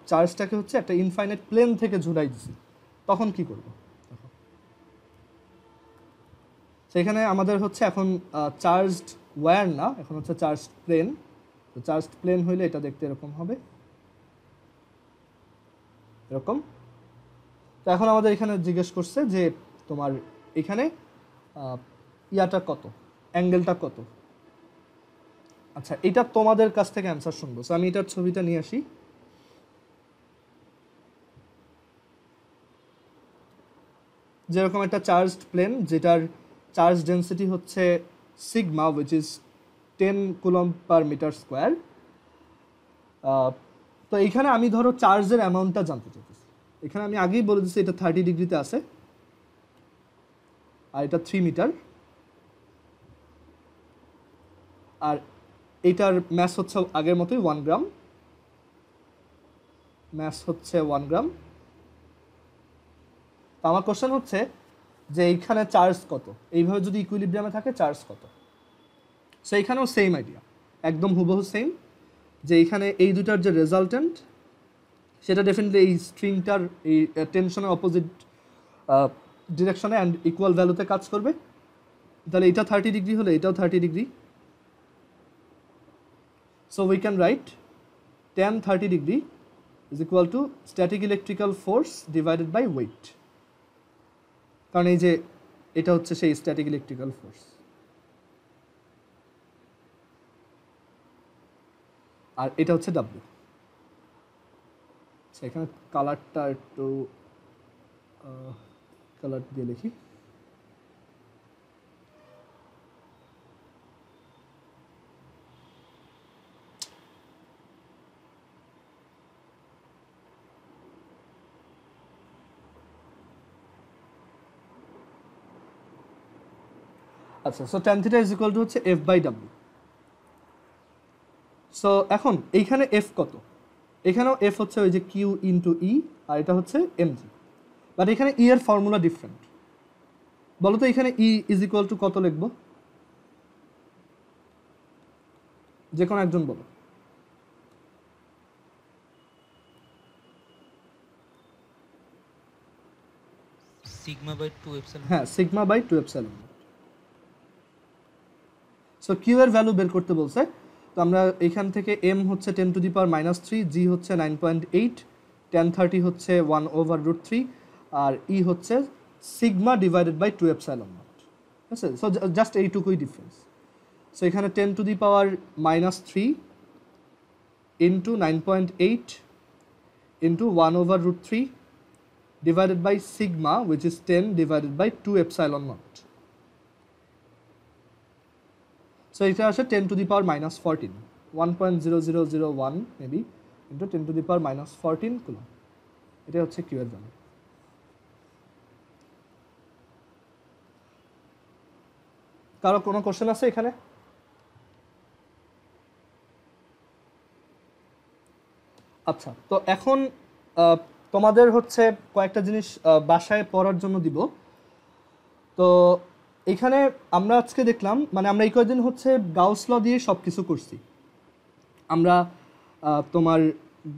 Speaker 1: চার্জটাকে হচ্ছে একটা ইনফাইনাইট প্লেন থেকে ঝুলাই দিছি, তখন কি করব? সেখানে আমাদের হচ্ছে এখন চার্জড ওয়্যার না, এখন হচ্ছে চার্জড প্লেন। তো চার্জড প্লেন হইলে এটা দেখতে এরকম হবে, এরকম। তো এখন আমাদের এখানে জিজ্ঞেস করছে যে তোমার এখানে ইয়াটা কত, অ্যাঙ্গেলটা কত। আচ্ছা, এটা তোমাদের কাছ থেকে অ্যান্সার শুনবো। সো আমি এটার ছবিটা নিয়ে আসি। যেরকম একটা চার্জড প্লেন যেটার চার্জ ডেন্সিটি হচ্ছে sigma, which is 10 coulomb per metre square. তো এইখানে আমি ধরো চার্জের অ্যামাউন্টটা জানতে চাইতেছি। এখানে আমি আগেই বলে দিচ্ছি এটা 30 ডিগ্রিতে আছে, আর এটা 3 মিটার, আর এইটার ম্যাস হচ্ছে আগের মতোই 1 গ্রাম, ম্যাস হচ্ছে 1 গ্রাম। তো আমার কোশ্চেন হচ্ছে যে এইখানে চার্জ কত, এইভাবে যদি ইকুইলিব্রিয়ামে থাকে চার্জ কত। সো এইখানেও সেম আইডিয়া, একদম হুবহু সেম, যে এইখানে এই দুটার যে রেজাল্টেন্ট সেটা ডেফিনেটলি এই স্ট্রিংটার এই টেনশনের অপোজিট ডিরেকশনে অ্যান্ড ইকুয়াল ভ্যালুতে কাজ করবে। তাহলে এটা 30 ডিগ্রি হলে এটাও 30 degree. So we can write tan 30 degree is equal to static electrical force divided by weight, কারণ এই যে এটা হচ্ছে সেই স্ট্যাটিক ইলেকট্রিক্যাল ফোর্স। আর এটা হচ্ছে W। এখানে কালারটা একটু কালার দিয়ে লিখি। আচ্ছা, so tan theta is equal to হচ্ছে F/W। সো এখন এইখানে F কত, এখানেও F হচ্ছে ওই যে Q ইন্টু E, আর এটা হচ্ছে mg। বাট এখানে E এর ফর্মুলা ডিফারেন্ট। বলো তো এখানে E ইজ ইকুয়াল টু কত লিখব, যে কোনো একজন বলো।
Speaker 3: Sigma by 2 epsilon.
Speaker 1: হ্যাঁ, sigma by 2 epsilon. So Q এর ভ্যালু বের করতে বলছে। তো আমরা এখান থেকে m হচ্ছে 10⁻³ g হচ্ছে 9.8, tan 30 হচ্ছে 1/√3, আর E হচ্ছে sigma divided by 2 epsilon naught. ঠিক আছে, সো জাস্ট এইটুকুই ডিফারেন্স। সো এখানে 10⁻³ into 9.8 into 1/√3 divided by sigma, which is 10 divided by 2 epsilon naught. So এটা আসে 10⁻⁻14, 1.0001 maybe into 10⁻⁻14 কুলম। এটা হচ্ছে Q এর ভ্যালু। কারো কোনো কোশ্চেন আছে এখানে? আচ্ছা, তো এখন তোমাদের হচ্ছে কয়েকটা জিনিস বাসায় পড়ার জন্য দিব। তো এখানে আমরা আজকে দেখলাম, মানে আমরা এই কয়েকদিন হচ্ছে গাউস ল দিয়ে সব কিছু করছি। আমরা তোমার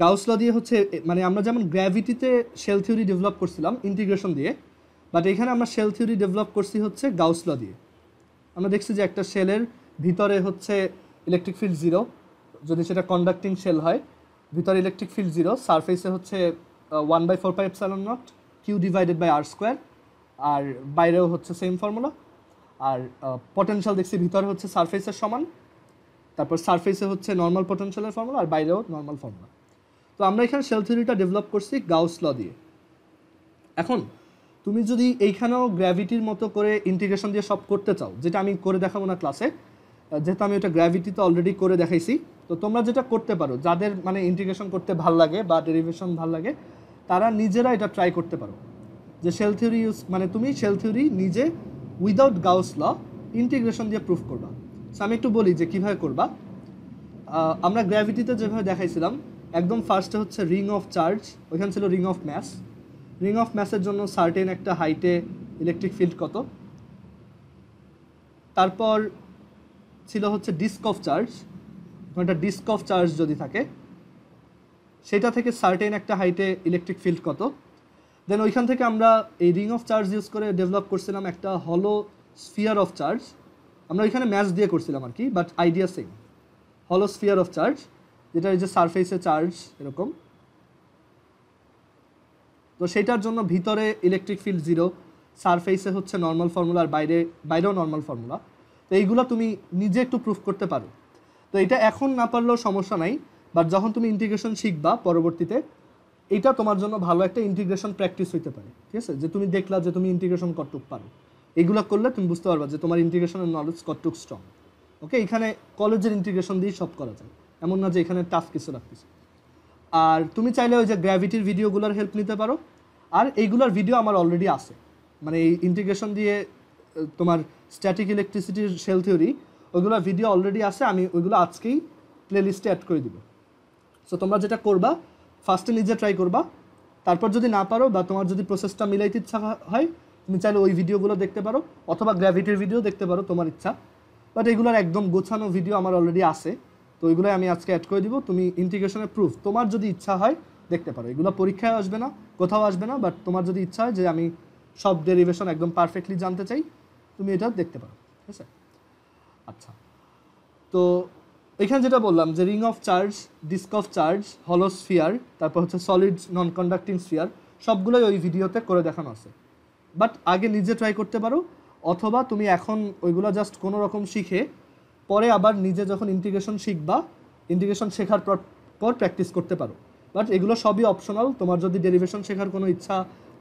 Speaker 1: গাউস ল দিয়ে হচ্ছে, মানে আমরা যেমন গ্র্যাভিটিতে শেল থিওরি ডেভেলপ করছিলাম ইন্টিগ্রেশন দিয়ে, বাট এখানে আমরা শেল থিওরি ডেভেলপ করছি হচ্ছে গাউস ল দিয়ে। আমরা দেখছি যে একটা শেলের ভিতরে হচ্ছে ইলেকট্রিক ফিল্ড 0, যদি সেটা কন্ডাক্টিং শেল হয়, ভিতরে ইলেকট্রিক ফিল্ড 0, সারফেসে হচ্ছে 1/4πε0 Q ডিভাইডেড বাই r², আর বাইরেও হচ্ছে সেম ফর্মুলা। আর পটেনশিয়াল দেখছি ভিতরে হচ্ছে সারফেসের সমান, তারপর সারফেসে হচ্ছে নর্মাল পটেনশিয়ালের ফর্মুলা, আর বাইরেও নর্মাল ফর্মুলা। তো আমরা এখানে শেল থিওরিটা ডেভেলপ করছি গাউস ল দিয়ে। এখন তুমি যদি এইখানেও গ্র্যাভিটির মতো করে ইন্টিগ্রেশন দিয়ে সব করতে চাও, যেটা আমি করে দেখাবো না ক্লাসে, যেহেতু আমি ওটা গ্র্যাভিটিতে অলরেডি করে দেখাইছি, তো তোমরা যেটা করতে পারো, যাদের মানে ইন্টিগ্রেশন করতে ভাল লাগে বা ডেরিভেশন ভাল লাগে, তারা নিজেরা এটা ট্রাই করতে পারো যে শেল থিওরি ইউজ, মানে তুমি শেল থিওরি নিজে উইদাউট গাউস ল ইন্টিগ্রেশন দিয়ে প্রুফ করবা। সো আমি একটু বলি যে কীভাবে করবা। আমরা গ্র্যাভিটিতে যেভাবে দেখাইছিলাম, একদম ফার্স্টে হচ্ছে রিং অফ চার্জ, ওইখানে ছিল ring of mass. Ring of ম্যাসের জন্য সার্টেন একটা হাইটে ইলেকট্রিক ফিল্ড কত, তারপর ছিল হচ্ছে ডিস্ক অফ চার্জ, একটা ডিস্ক অফ চার্জ যদি থাকে সেটা থেকে সার্টেন একটা হাইটে ইলেকট্রিক ফিল্ড কত। দেন ওইখান থেকে আমরা এই রিং অফ চার্জ ইউজ করে ডেভেলপ করছিলাম একটা হলো স্ফিয়ার অফ চার্জ। আমরা ওইখানে ম্যাচ দিয়ে করছিলাম আর কি, বাট আইডিয়া সেম। হলো স্ফিয়ার অফ চার্জ, যেটা এই যে সারফেসে চার্জ এরকম। তো সেটার জন্য ভিতরে ইলেকট্রিক ফিল্ড 0, সারফেসে হচ্ছে নর্মাল ফর্মুলা, আর বাইরেও নর্মাল ফর্মুলা। তো এইগুলো তুমি নিজে একটু প্রুফ করতে পারো। তো এটা এখন না পারলেও সমস্যা নাই, বাট যখন তুমি ইন্টিগ্রেশন শিখবা পরবর্তীতে, এটা তোমার জন্য ভালো একটা ইন্টিগ্রেশন প্র্যাকটিস হইতে পারে। ঠিক আছে, যে তুমি দেখলা যে তুমি ইন্টিগ্রেশন কতটুক পারো, এগুলো করলে তুমি বুঝতে পারবা যে তোমার ইন্টিগ্রেশনের নলেজ কতটুক স্ট্রং। ওকে, এখানে কলেজের ইন্টিগ্রেশন দিয়ে সব করা যায়, এমন না যে এখানে টাফ কিছু রাখতেছে। আর তুমি চাইলে ওই যে গ্র্যাভিটির ভিডিওগুলোর হেল্প নিতে পারো, আর এইগুলোর ভিডিও আমার অলরেডি আছে, মানে এই ইন্টিগ্রেশন দিয়ে তোমার স্ট্যাটিক ইলেকট্রিসিটির শেল থিওরি, ওইগুলোর ভিডিও অলরেডি আছে, আমি ওইগুলো আজকেই প্লে লিস্টে অ্যাড করে দিব। সো তোমরা যেটা করবা, ফার্স্টে নিজে ট্রাই করবা, তারপর যদি না পারো বা তোমার যদি প্রসেসটা মিলাইতে ইচ্ছা হয়, তুমি চাইলে ওই ভিডিওগুলো দেখতে পারো, অথবা গ্র্যাভিটির ভিডিও দেখতে পারো, তোমার ইচ্ছা। বাট এগুলোর একদম গোছানো ভিডিও আমার অলরেডি আছে, তো ওইগুলোই আমি আজকে অ্যাড করে দিব। তুমি ইন্টিগ্রেশনের প্রুফ তোমার যদি ইচ্ছা হয় দেখতে পারো, এগুলো পরীক্ষায় আসবে না, কোথাও আসবে না, বাট তোমার যদি ইচ্ছা হয় যে আমি সব ডেরিভেশন একদম পারফেক্টলি জানতে চাই, তুমি এটা দেখতে পারো। ঠিক আছে, আচ্ছা। তো এখানে যেটা বললাম যে ring of charge, disc of charge, হলো স্ফিয়ার, তারপর হচ্ছে সলিড নন কন্ডাক্টিং স্ফিয়ার, সবগুলোই ওই ভিডিওতে করে দেখানো আছে। বাট আগে নিজে ট্রাই করতে পারো, অথবা তুমি এখন ওইগুলো জাস্ট কোনো রকম শিখে পরে আবার নিজে যখন ইন্টিগ্রেশন শিখবা, ইন্টিগ্রেশন শেখার পর প্র্যাকটিস করতে পারো। বাট এগুলো সবই অপশনাল, তোমার যদি ডেরিভেশন শেখার কোনো ইচ্ছা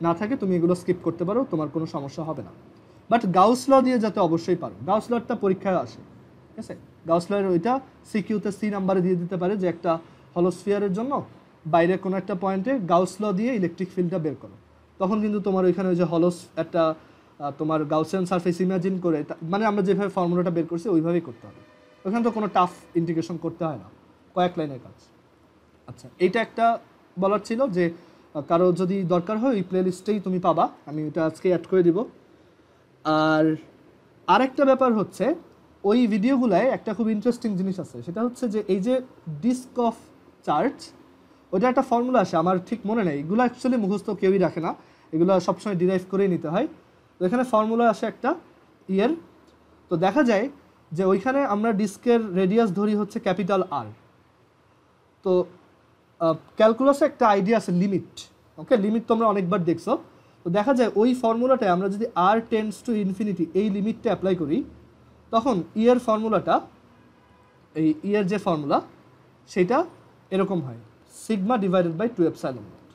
Speaker 1: না থাকে তুমি এগুলো স্কিপ করতে পারো, তোমার কোনো সমস্যা হবে না। বাট গাউস ল দিয়ে যাতে অবশ্যই পারো, গাউস লটা পরীক্ষায় আসে। ঠিক আছে, গাউস লয়ের ওইটা সিকিউতে সি নাম্বারে দিয়ে দিতে পারে যে একটা হলোস্ফিয়ারের জন্য বাইরে কোনো একটা পয়েন্টে গাউস ল দিয়ে ইলেকট্রিক ফিল্ডটা বের করো, তখন কিন্তু তোমার ওইখানে ওই যে একটা তোমার গাউসিয়ান সারফেস ইমাজিন করে, মানে আমরা যেভাবে ফর্মুলাটা বের করছি ওইভাবেই করতে হবে, ওখানে তো কোনো টাফ ইন্টিগ্রেশন করতে হয় না, কয়েক লাইনের কাজ। আচ্ছা, এইটা একটা বলার ছিল যে কারো যদি দরকার হয় ওই প্লে লিস্টেই তুমি পাবা, আমি ওটা আজকে অ্যাড করে দিব। আর আরেকটা ব্যাপার হচ্ছে ওই ভিডিওগুলায় একটা খুব ইন্টারেস্টিং জিনিস আছে, সেটা হচ্ছে যে এই যে ডিস্ক অফ চার্জ, ওটা একটা ফর্মুলা আসে, আমার ঠিক মনে নেই, এগুলো অ্যাকচুয়ালি মুখস্থ কেউই রাখে না, এগুলো সবসময় ডিরাইভ করেই নিতে হয়। তো এখানে ফর্মুলা আসে একটা ইয়ের, তো দেখা যায় যে ওইখানে আমরা ডিস্কের রেডিয়াস ধরি হচ্ছে ক্যাপিটাল আর। তো ক্যালকুলাসে একটা আইডিয়া আছে লিমিট, ওকে, লিমিট তোমরা অনেকবার দেখছো। তো দেখা যায় ওই ফর্মুলাটায় আমরা যদি আর টেন্ডস টু ইনফিনিটি এই লিমিটটা অ্যাপ্লাই করি, তখন ইয়ের ফর্মুলাটা, এই ইয়ের যে ফর্মুলা সেটা এরকম হয়, sigma divided by 2 epsilon naught,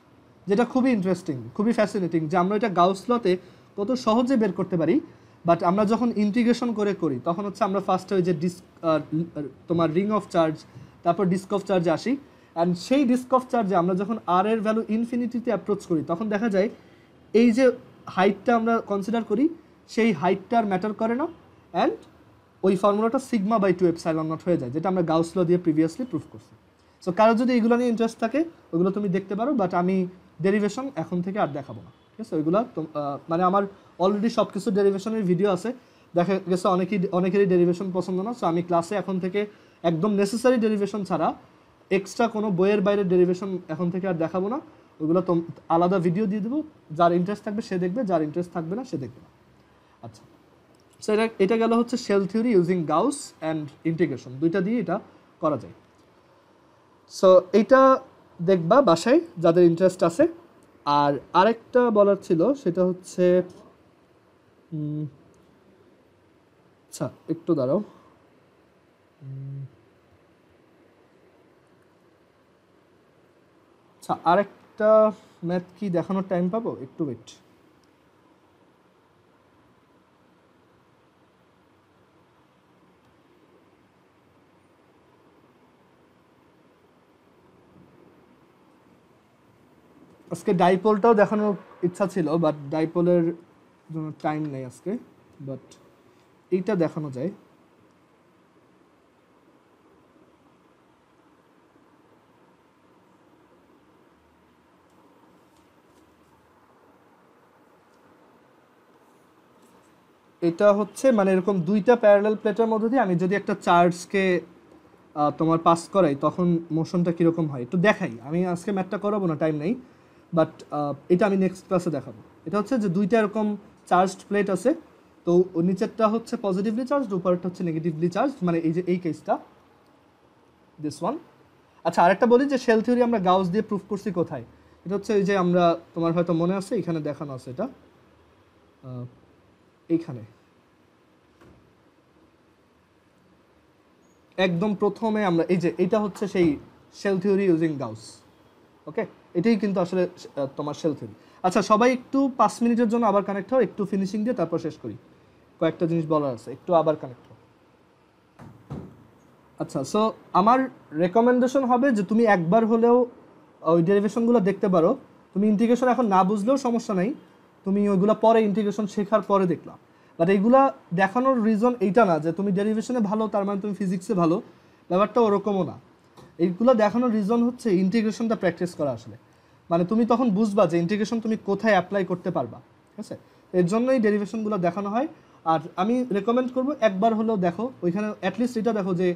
Speaker 1: যেটা খুবই ইন্টারেস্টিং, খুবই ফ্যাসিনেটিং যে আমরা এটা গাউস লতে কত সহজে বের করতে পারি। বাট আমরা যখন ইন্টিগ্রেশন করি তখন হচ্ছে আমরা ফার্স্টে ওই যে তোমার রিং অফ চার্জ, তারপর ডিস্ক অফ চার্জে আসি, অ্যান্ড সেই ডিস্ক অফ চার্জে আমরা যখন আর এর ভ্যালু ইনফিনিটিতে অ্যাপ্রোচ করি, তখন দেখা যায় এই যে হাইটটা আমরা কনসিডার করি সেই হাইটটা আর ম্যাটার করে না, অ্যান্ড ওই ফর্মুলাটা সিগমা বাই 2 এপসাইলন নট হয়ে যায়, যেটা আমরা গাউস ল দিয়ে প্রিভিয়াসলি প্রুফ করছি। সো কারো যদি এগুলো নিয়ে ইন্টারেস্ট থাকে ওগুলো তুমি দেখতে পারো, বাট আমি ডেরিভেশন এখন থেকে আর দেখাবো না। ঠিক আছে, ওইগুলো মানে আমার অলরেডি সব কিছু ডেরিভেশনের ভিডিও আছে, দেখা গেছে অনেকেরই ডেরিভেশন পছন্দ না। সো আমি ক্লাসে এখন থেকে একদম নেসেসারি ডেরিভেশন ছাড়া এক্সট্রা কোনো বইয়ের বাইরে ডেরিভেশন এখন থেকে আর দেখাবো না, ওইগুলো তো আলাদা ভিডিও দিয়ে দেবো, যার ইন্টারেস্ট থাকবে সে দেখবে, যার ইন্টারেস্ট থাকবে না সে দেখবে না। আচ্ছা, সো এটা গেল হচ্ছে shell theory using Gauss and integration, দুইটা দিয়ে এটা করা যায়। সো এইটা দেখবা বাসায় যাদের ইন্টারেস্ট আছে। আর আরেকটা বলার ছিল সেটা হচ্ছে, আচ্ছা একটু দাঁড়াও, আচ্ছা আরেকটা ম্যাথ কি দেখানোর টাইম পাবো, একটু ওয়েট। আজকে ডাইপোলটাও দেখানোর ইচ্ছা ছিল, বাট ডাইপোলের জন্য টাইম নেই আজকে, বাট এইটা দেখানো যায়। এটা হচ্ছে মানে এরকম দুইটা প্যারালাল প্লেটের মধ্যে দিয়ে আমি যদি একটা চার্জকে তোমার পাস করাই তখন মোশনটা কীরকম হয় একটু দেখাই। আমি আজকে ম্যাথটা করাবো না, টাইম নেই, বাট এটা আমি নেক্সট ক্লাসে দেখাবো। এটা হচ্ছে যে দুইটা এরকম চার্জড প্লেট আছে, তো নিচেরটা হচ্ছে পজিটিভলি চার্জড, উপরেরটা হচ্ছে নেগেটিভলি চার্জড, মানে এই যে এই কেসটা। This one. আচ্ছা, আরেকটা বলি যে শেল থিওরি আমরা গাউস দিয়ে প্রুফ করছি কোথায়। এটা হচ্ছে এই যে আমরা, তোমার হয়তো মনে আছে এখানে দেখানো আছে, এটা এইখানে একদম প্রথমে আমরা এই যে এটা হচ্ছে সেই শেল থিওরি ইউজিং গাউস। ওকে, এটাই কিন্তু আসলে তোমার শেল থিওরি। আচ্ছা, সবাই একটু 5 মিনিটের জন্য আবার কানেক্ট হও, একটু ফিনিশিং দিয়ে তারপর শেষ করি, কয়েকটা জিনিস বলার আছে, একটু আবার কানেক্ট হও। আচ্ছা, সো আমার রেকমেন্ডেশন হবে যে তুমি একবার হলেও ওই ডেরিভেশনগুলো দেখতে পারো। তুমি ইন্টিগ্রেশন এখন না বুঝলেও সমস্যা নাই, তুমি ওইগুলো পরে ইন্টিগ্রেশন শেখার পরে দেখলাম। বাট এইগুলা দেখানোর রিজন এইটা না যে তুমি ডেরিভেশনে ভালো তার মানে তুমি ফিজিক্সে ভালো, ব্যাপারটা ওরকমও না। এইগুলো দেখানোর রিজন হচ্ছে ইন্টিগ্রেশনটা প্র্যাকটিস করা আসলে, মানে তুমি তখন বুঝবা যে ইন্টিগ্রেশন তুমি কোথায় অ্যাপ্লাই করতে পারবা, ঠিক আছে? এর জন্যই ডেরিভেশনগুলো দেখানো হয়। আর আমি রেকমেন্ড করব একবার হলেও দেখো, ওইখানে অ্যাটলিস্ট এটা দেখো যে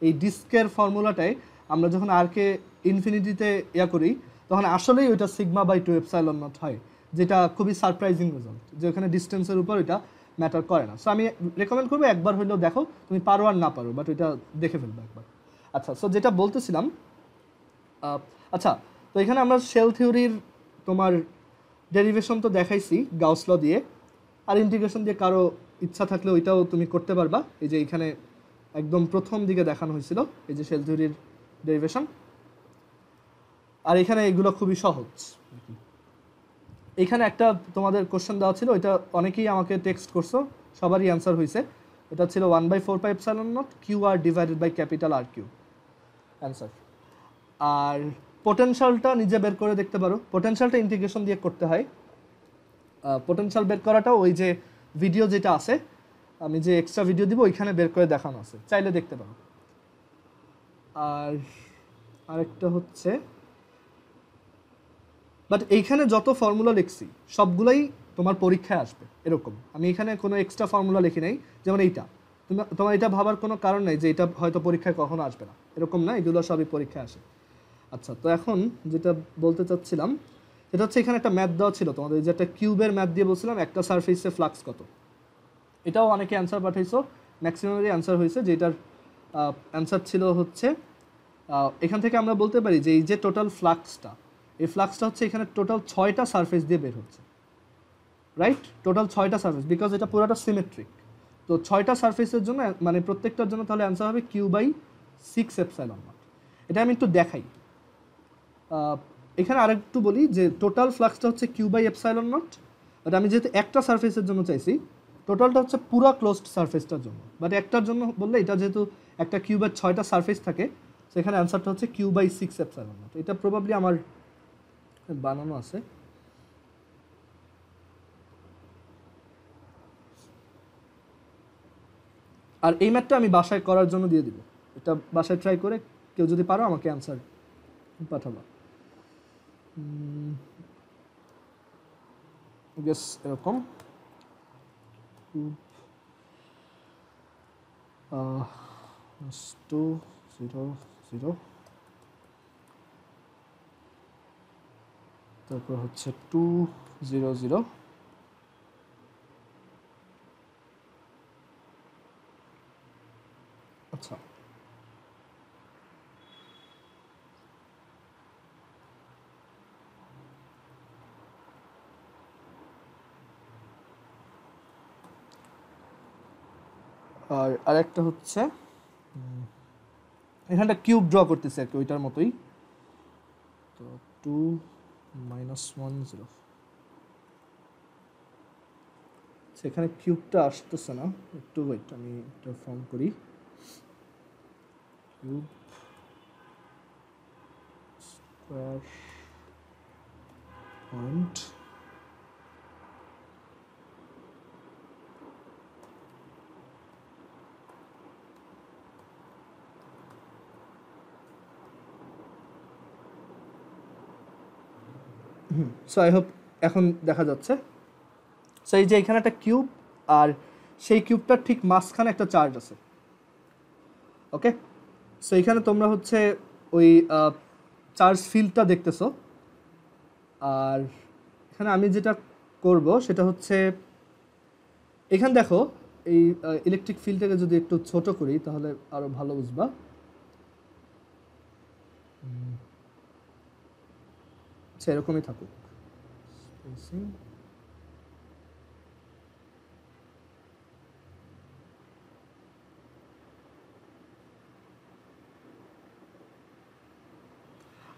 Speaker 1: এই ডিস্কের ফর্মুলাটাই আমরা যখন আরকে ইনফিনিটিতে ইয়া করি তখন আসলেই ওইটা সিগমা বাই 2 এপসাইলন নট হয়, যেটা খুবই সারপ্রাইজিং রেজাল্ট, যে ওখানে ডিস্টেন্সের উপর এটা ম্যাটার করে না। সো আমি রেকমেন্ড করবো একবার হলেও দেখো, তুমি পারো আর না পারো, বাট ওইটা দেখে ফেলবো একবার। আচ্ছা, সো যেটা বলতেছিলাম, আচ্ছা, তো এখানে আমরা শেল থিওরির তোমার ডেরিভেশন তো দেখাইছি গাউস ল দিয়ে, আর ইন্টিগ্রেশন দিয়ে কারো ইচ্ছা থাকলে ওইটাও তুমি করতে পারবা। এই যে এখানে একদম প্রথম দিকে দেখানো হয়েছিল এই যে শেল থিওরির ডেরিভেশন, আর এখানে এগুলো খুবই সহজ। এখানে একটা তোমাদের কোশ্চেন দেওয়া ছিল, ওইটা অনেকেই আমাকে টেক্সট করছো, সবারই অ্যান্সার হয়েছে। এটা ছিল 1/4πε0 QR divided by capital R Q answer. আর পোটেনশিয়ালটা নিজে বের করে দেখতে পারো, পোটেনশিয়ালটা ইন্টিগ্রেশন দিয়ে করতে হয়। পোটেনশিয়াল বের করাটাও ওই যে ভিডিও যেটা আছে, আমি যে এক্সট্রা ভিডিও দিব ওইখানে বের করে দেখানো আছে, চাইলে দেখতে পারো। আর আরেকটা হচ্ছে, বাট এইখানে যত ফর্মুলা লিখছি সবগুলাই তোমার পরীক্ষায় আসবে এরকম, আমি এখানে কোনো এক্সট্রা ফর্মুলা লিখি নাই। যেমন এইটা, তোমার এটা ভাবার কোনো কারণ নেই যে এটা হয়তো পরীক্ষায় কখনো আসবে না, এরকম না, এগুলো সবই পরীক্ষায় আসে। আচ্ছা, তো এখন যেটা বলতে চাচ্ছিলাম সেটা হচ্ছে এখানে একটা ম্যাথ দেওয়া ছিল তোমাদের, যে একটা কিউবের ম্যাথ দিয়ে বলছিলাম একটা সারফেসে ফ্লাক্স কত। এটাও অনেকে অ্যান্সার পাঠাইছো, ম্যাক্সিমামেরই অ্যান্সার হয়েছে, যে এটার অ্যান্সার ছিল হচ্ছে এখান থেকে আমরা বলতে পারি যে এই যে টোটাল ফ্লাক্সটা, এই ফ্লাক্সটা হচ্ছে এখানে টোটাল 6টা সারফেস দিয়ে বের হচ্ছে, রাইট? টোটাল 6টা সারফেস, বিকজ এটা পুরোটা সিমেট্রিক। তো 6টা সারফেসের জন্য মানে প্রত্যেকটার জন্য তাহলে অ্যান্সার হবে Q/6 এপসাইলন নট। এটা আমি একটু দেখাই। এখানে আরেকটু বলি যে টোটাল ফ্লাক্সটা হচ্ছে Q/এপসাইলন নট, বাট আমি যেহেতু একটা সারফেসের জন্য চাইছি, টোটালটা হচ্ছে পুরো ক্লোজড সারফেসটার জন্য, বাট একটার জন্য বললে এটা যেহেতু একটা কিউবের 6টা সারফেস থাকে, সেখানে অ্যান্সারটা হচ্ছে Q/6 এপসাইলন নট। এটা প্রবাবলি আমার বানানো আছে। আর এই ম্যাথটা আমি বাসায় করার জন্য দিয়ে দিব, এটা বাসায় ট্রাই করে কেউ যদি পারো আমাকে অ্যান্সার পাঠাবো। গেস এরকম 2 0 0, তারপর হচ্ছে 2 0 0, আচ্ছা, আর আরেকটা হচ্ছে এখানটা কিউব ড্র করতেছে আর কি ওইটার মতোই, তো 2 -1 0, সেখানে কিউবটা আসতেছে না, একটু ওয়েট, আমি এটা ফর্ম করি। Cube square point so I hope এখন দেখা যাচ্ছে। সো এই যে এখানে একটা কিউব, আর সেই কিউবটার ঠিক মাঝখানে একটা চার্জ আছে, ওকে? সো এখানে তোমরা হচ্ছে ওই চার্জ ফিল্ডটা দেখতেছো, আর এখানে আমি যেটা করব সেটা হচ্ছে এখানে দেখো এই ইলেকট্রিক ফিল্ডটাকে যদি একটু ছোট করি তাহলে আরো ভালো বুঝবা। আচ্ছা এরকমই থাকুক spacing।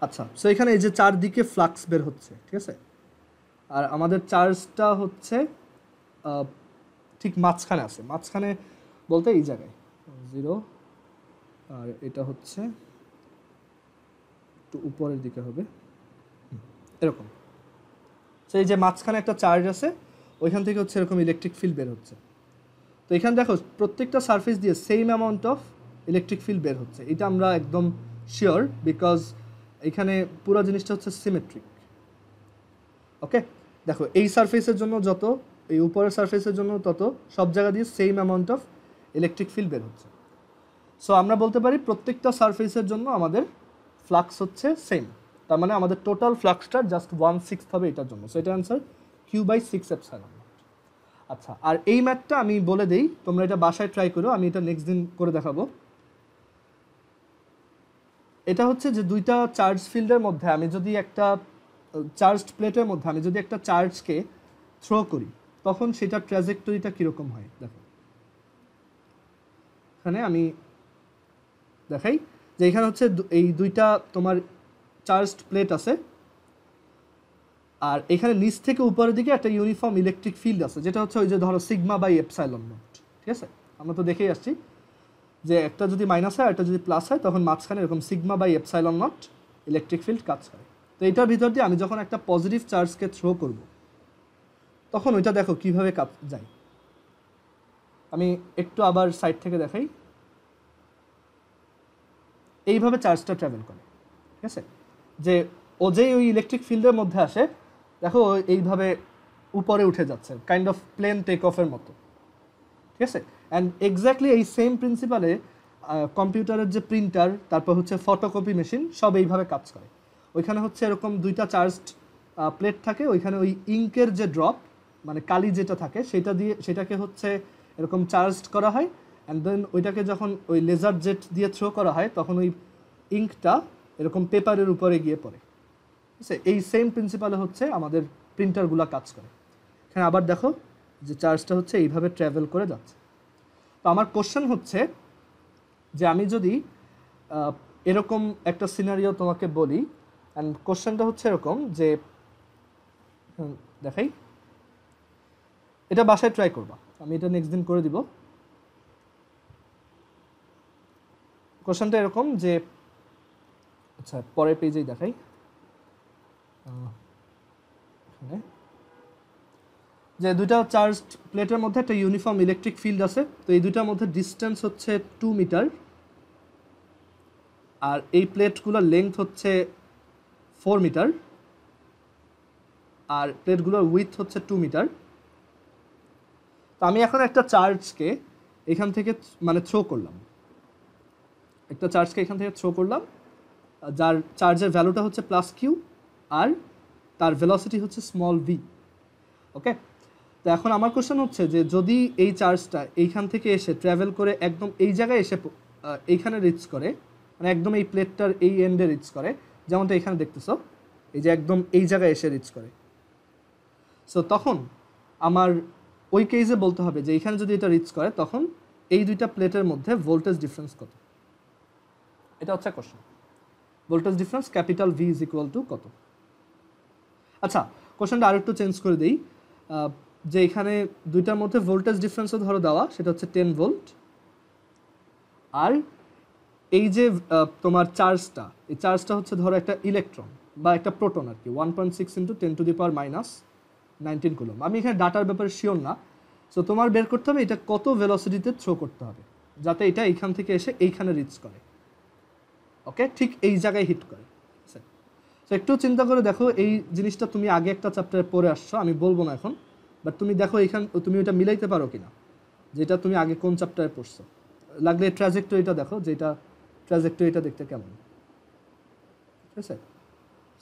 Speaker 1: আচ্ছা সো এখানে এই যে চারদিকে ফ্লাক্স বের হচ্ছে, ঠিক আছে, আর আমাদের চার্জটা হচ্ছে ঠিক মাঝখানে আছে, মাঝখানে বলতে এই জায়গায় 0, আর এটা হচ্ছে একটু উপরের দিকে হবে এরকম। তো এই যে মাঝখানে একটা চার্জ আছে, ওইখান থেকে হচ্ছে এরকম ইলেকট্রিক ফিল্ড বের হচ্ছে। তো এখানে দেখো প্রত্যেকটা সারফেস দিয়ে same amount of electric field বের হচ্ছে, এটা আমরা একদম শিওর বিকজ এখানে পুরো জিনিসটা হচ্ছে সিমেট্রিক। ওকে দেখো এই সারফেসের জন্য যত, এই উপরের সারফেসের জন্য তত, সব জায়গা দিয়ে same amount of electric field বের হচ্ছে। সো আমরা বলতে পারি প্রত্যেকটা সারফেসের জন্য আমাদের ফ্লাক্স হচ্ছে সেম, তার মানে আমাদের টোটাল ফ্লাক্সটা জাস্ট 1/6 হবে এটার জন্য। সো এটা অ্যান্সার Q/6ε। আচ্ছা আর এই ম্যাথটা আমি বলে দেই, তোমরা এটা বাসায় ট্রাই করো, আমি এটা নেক্সট দিন করে দেখাবো। এটা হচ্ছে যে দুইটা চার্জ ফিল্ডের মধ্যে আমি যদি একটা চার্জড প্লেটের মধ্যে আমি যদি একটা চার্জকে থ্রো করি তখন সেটার ট্র্যাজেক্টরিটা কীরকম হয় দেখো। এখানে আমি দেখাই যে এখানে হচ্ছে এই দুইটা তোমার চার্জড প্লেট আছে, আর এখানে নিচ থেকে উপরের দিকে একটা ইউনিফর্ম ইলেকট্রিক ফিল্ড আছে, যেটা হচ্ছে ওই যে ধরো σ/ε0, ঠিক আছে, আমরা তো দেখেই আসছি যে একটা যদি মাইনাস হয় একটা যদি প্লাস হয় তখন মাঝখানে এরকম σ/ε0 ইলেকট্রিক ফিল্ড কাজ করে। তো এটার ভিতর দিয়ে আমি যখন একটা পজিটিভ চার্জকে থ্রো করব তখন ওইটা দেখো কিভাবে কাজ যায়। আমি একটু আবার সাইড থেকে দেখাই, এইভাবে চার্জটা ট্রাভেল করে, ঠিক আছে, যে ও যেই ওই ইলেকট্রিক ফিল্ডের মধ্যে আসে দেখো এইভাবে উপরে উঠে যাচ্ছে, কাইন্ড অফ প্লেন টেক অফের মতো, ঠিক আছে। অ্যান্ড এক্স্যাক্টলি এই সেম প্রিন্সিপালে কম্পিউটারের যে প্রিন্টার, তারপর হচ্ছে ফটোকপি মেশিন, সব এইভাবে কাজ করে। ওইখানে হচ্ছে এরকম দুইটা চার্জড প্লেট থাকে, ওইখানে ওই ইঙ্কের যে ড্রপ মানে কালি যেটা থাকে সেটাকে হচ্ছে এরকম চার্জড করা হয়, অ্যান্ড দেন ওইটাকে যখন ওই লেজার জেট দিয়ে থ্রো করা হয় তখন ওই ইঙ্কটা এরকম পেপারের উপরে গিয়ে পড়ে, ঠিক আছে। এই সেম প্রিন্সিপালে হচ্ছে আমাদের প্রিন্টারগুলো কাজ করে। এখানে আবার দেখো যে চার্জটা হচ্ছে এইভাবে ট্রাভেল করে যাচ্ছে। তো আমার কোশ্চেন হচ্ছে যে আমি যদি এরকম একটা সিনারিও তোমাকে বলি, অ্যান্ড কোশ্চেনটা হচ্ছে এরকম যে দেখাই, এটা বাসায় ট্রাই করবা, আমি এটা নেক্সট দিন করে দিব। কোশ্চেনটা এরকম যে, আচ্ছা পরের পেজেই দেখাই, এখানে যে দুইটা চার্জড প্লেটের মধ্যে একটা ইউনিফর্ম ইলেকট্রিক ফিল্ড আছে। তো এই দুইটার মধ্যে ডিস্টেন্স হচ্ছে 2 মিটার, আর এই প্লেটগুলোর লেন্থ হচ্ছে 4 মিটার, আর প্লেটগুলোর উইথ হচ্ছে 2 মিটার। তো আমি এখন একটা চার্জকে এখান থেকে মানে থ্রো করলাম, একটা চার্জকে এখান থেকে থ্রো করলাম, যার চার্জের ভ্যালুটা হচ্ছে +q আর তার ভেলোসিটি হচ্ছে v। ওকে, তো এখন আমার কোশ্চেন হচ্ছে যে যদি এই চার্জটা এইখান থেকে এসে ট্রাভেল করে একদম এই জায়গায় এসে এইখানে রিচ করে, মানে একদম এই প্লেটটার এই এন্ডে রিচ করে, যেমনটা এখানে দেখতেছো এই যে একদম এই জায়গায় এসে রিচ করে, সো তখন আমার ওই কেসে বলতে হবে যে এইখানে যদি এটা রিচ করে তখন এই দুইটা প্লেটের মধ্যে ভোল্টেজ ডিফারেন্স কত, এটা হচ্ছে কোশ্চেন। ভোল্টেজ ডিফারেন্স V = কত। আচ্ছা কোশ্চেনটা আরেকটু চেঞ্জ করে দিই, যে এখানে দুইটার মধ্যে ভোল্টেজ ডিফারেন্সও ধরো দেওয়া, সেটা হচ্ছে 10 ভোল্ট, আর এই যে তোমার চার্জটা, এই চার্জটা হচ্ছে ধরো একটা ইলেকট্রন বা একটা প্রোটন আর কি, 1.6 × 10⁻⁻19 কুলম্ব। আমি এখানে ডাটার ব্যাপারে শিওর না, সো তোমার বের করতে হবে এটা কত ভেলোসিটিতে থ্রো করতে হবে যাতে এটা এইখান থেকে এসে এইখানে রিচ করে, ওকে, ঠিক এই জায়গায় হিট করে। সো একটু চিন্তা করে দেখো, এই জিনিসটা তুমি আগে একটা চ্যাপ্টারে পড়ে আসছো, আমি বলবো না এখন, বাট তুমি দেখো তুমি ওইটা মিলাইতে পারো কিনা, যেটা তুমি আগে কোন চ্যাপ্টারে পড়ছো। লাগলে ট্র্যাজেক্টরিটা দেখো, যেটা ট্র্যাজেক্টরিটা দেখতে কেমন, ঠিক আছে।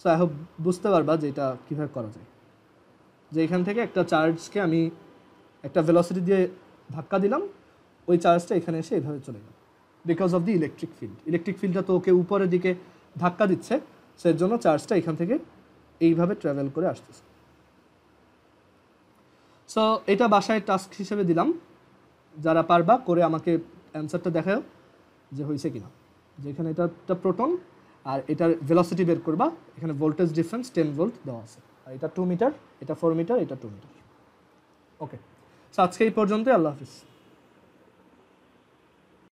Speaker 1: সো আই হোপ বুঝতে পারবা যে এটা কীভাবে করা যায়, যে এখান থেকে একটা চার্জকে আমি একটা ভেলোসিটি দিয়ে ধাক্কা দিলাম, ওই চার্জটা এখানে এসে এইভাবে চলে গেল because of the electric field. Electric ফিল্ডটা তো ওকে উপরের দিকে ধাক্কা দিচ্ছে, সেই জন্য চার্জটা এখান থেকে এইভাবে ট্রাভেল করে আসতেছে। সো এটা বাসায় টাস্ক হিসেবে দিলাম, যারা পারবা করে আমাকে অ্যান্সারটা দেখাও যে হয়েছে কিনা। যেখানে এটা একটা প্রোটন আর এটার ভেলোসিটি বের করবা, এখানে ভোল্টেজ ডিফারেন্স 10 ভোল্ট দেওয়া আছে, আর এটা 2 মিটার, এটা 4 মিটার, এটা 2 মিটার। ওকে, সো আজকে এই পর্যন্তই, আল্লাহ হাফিজ।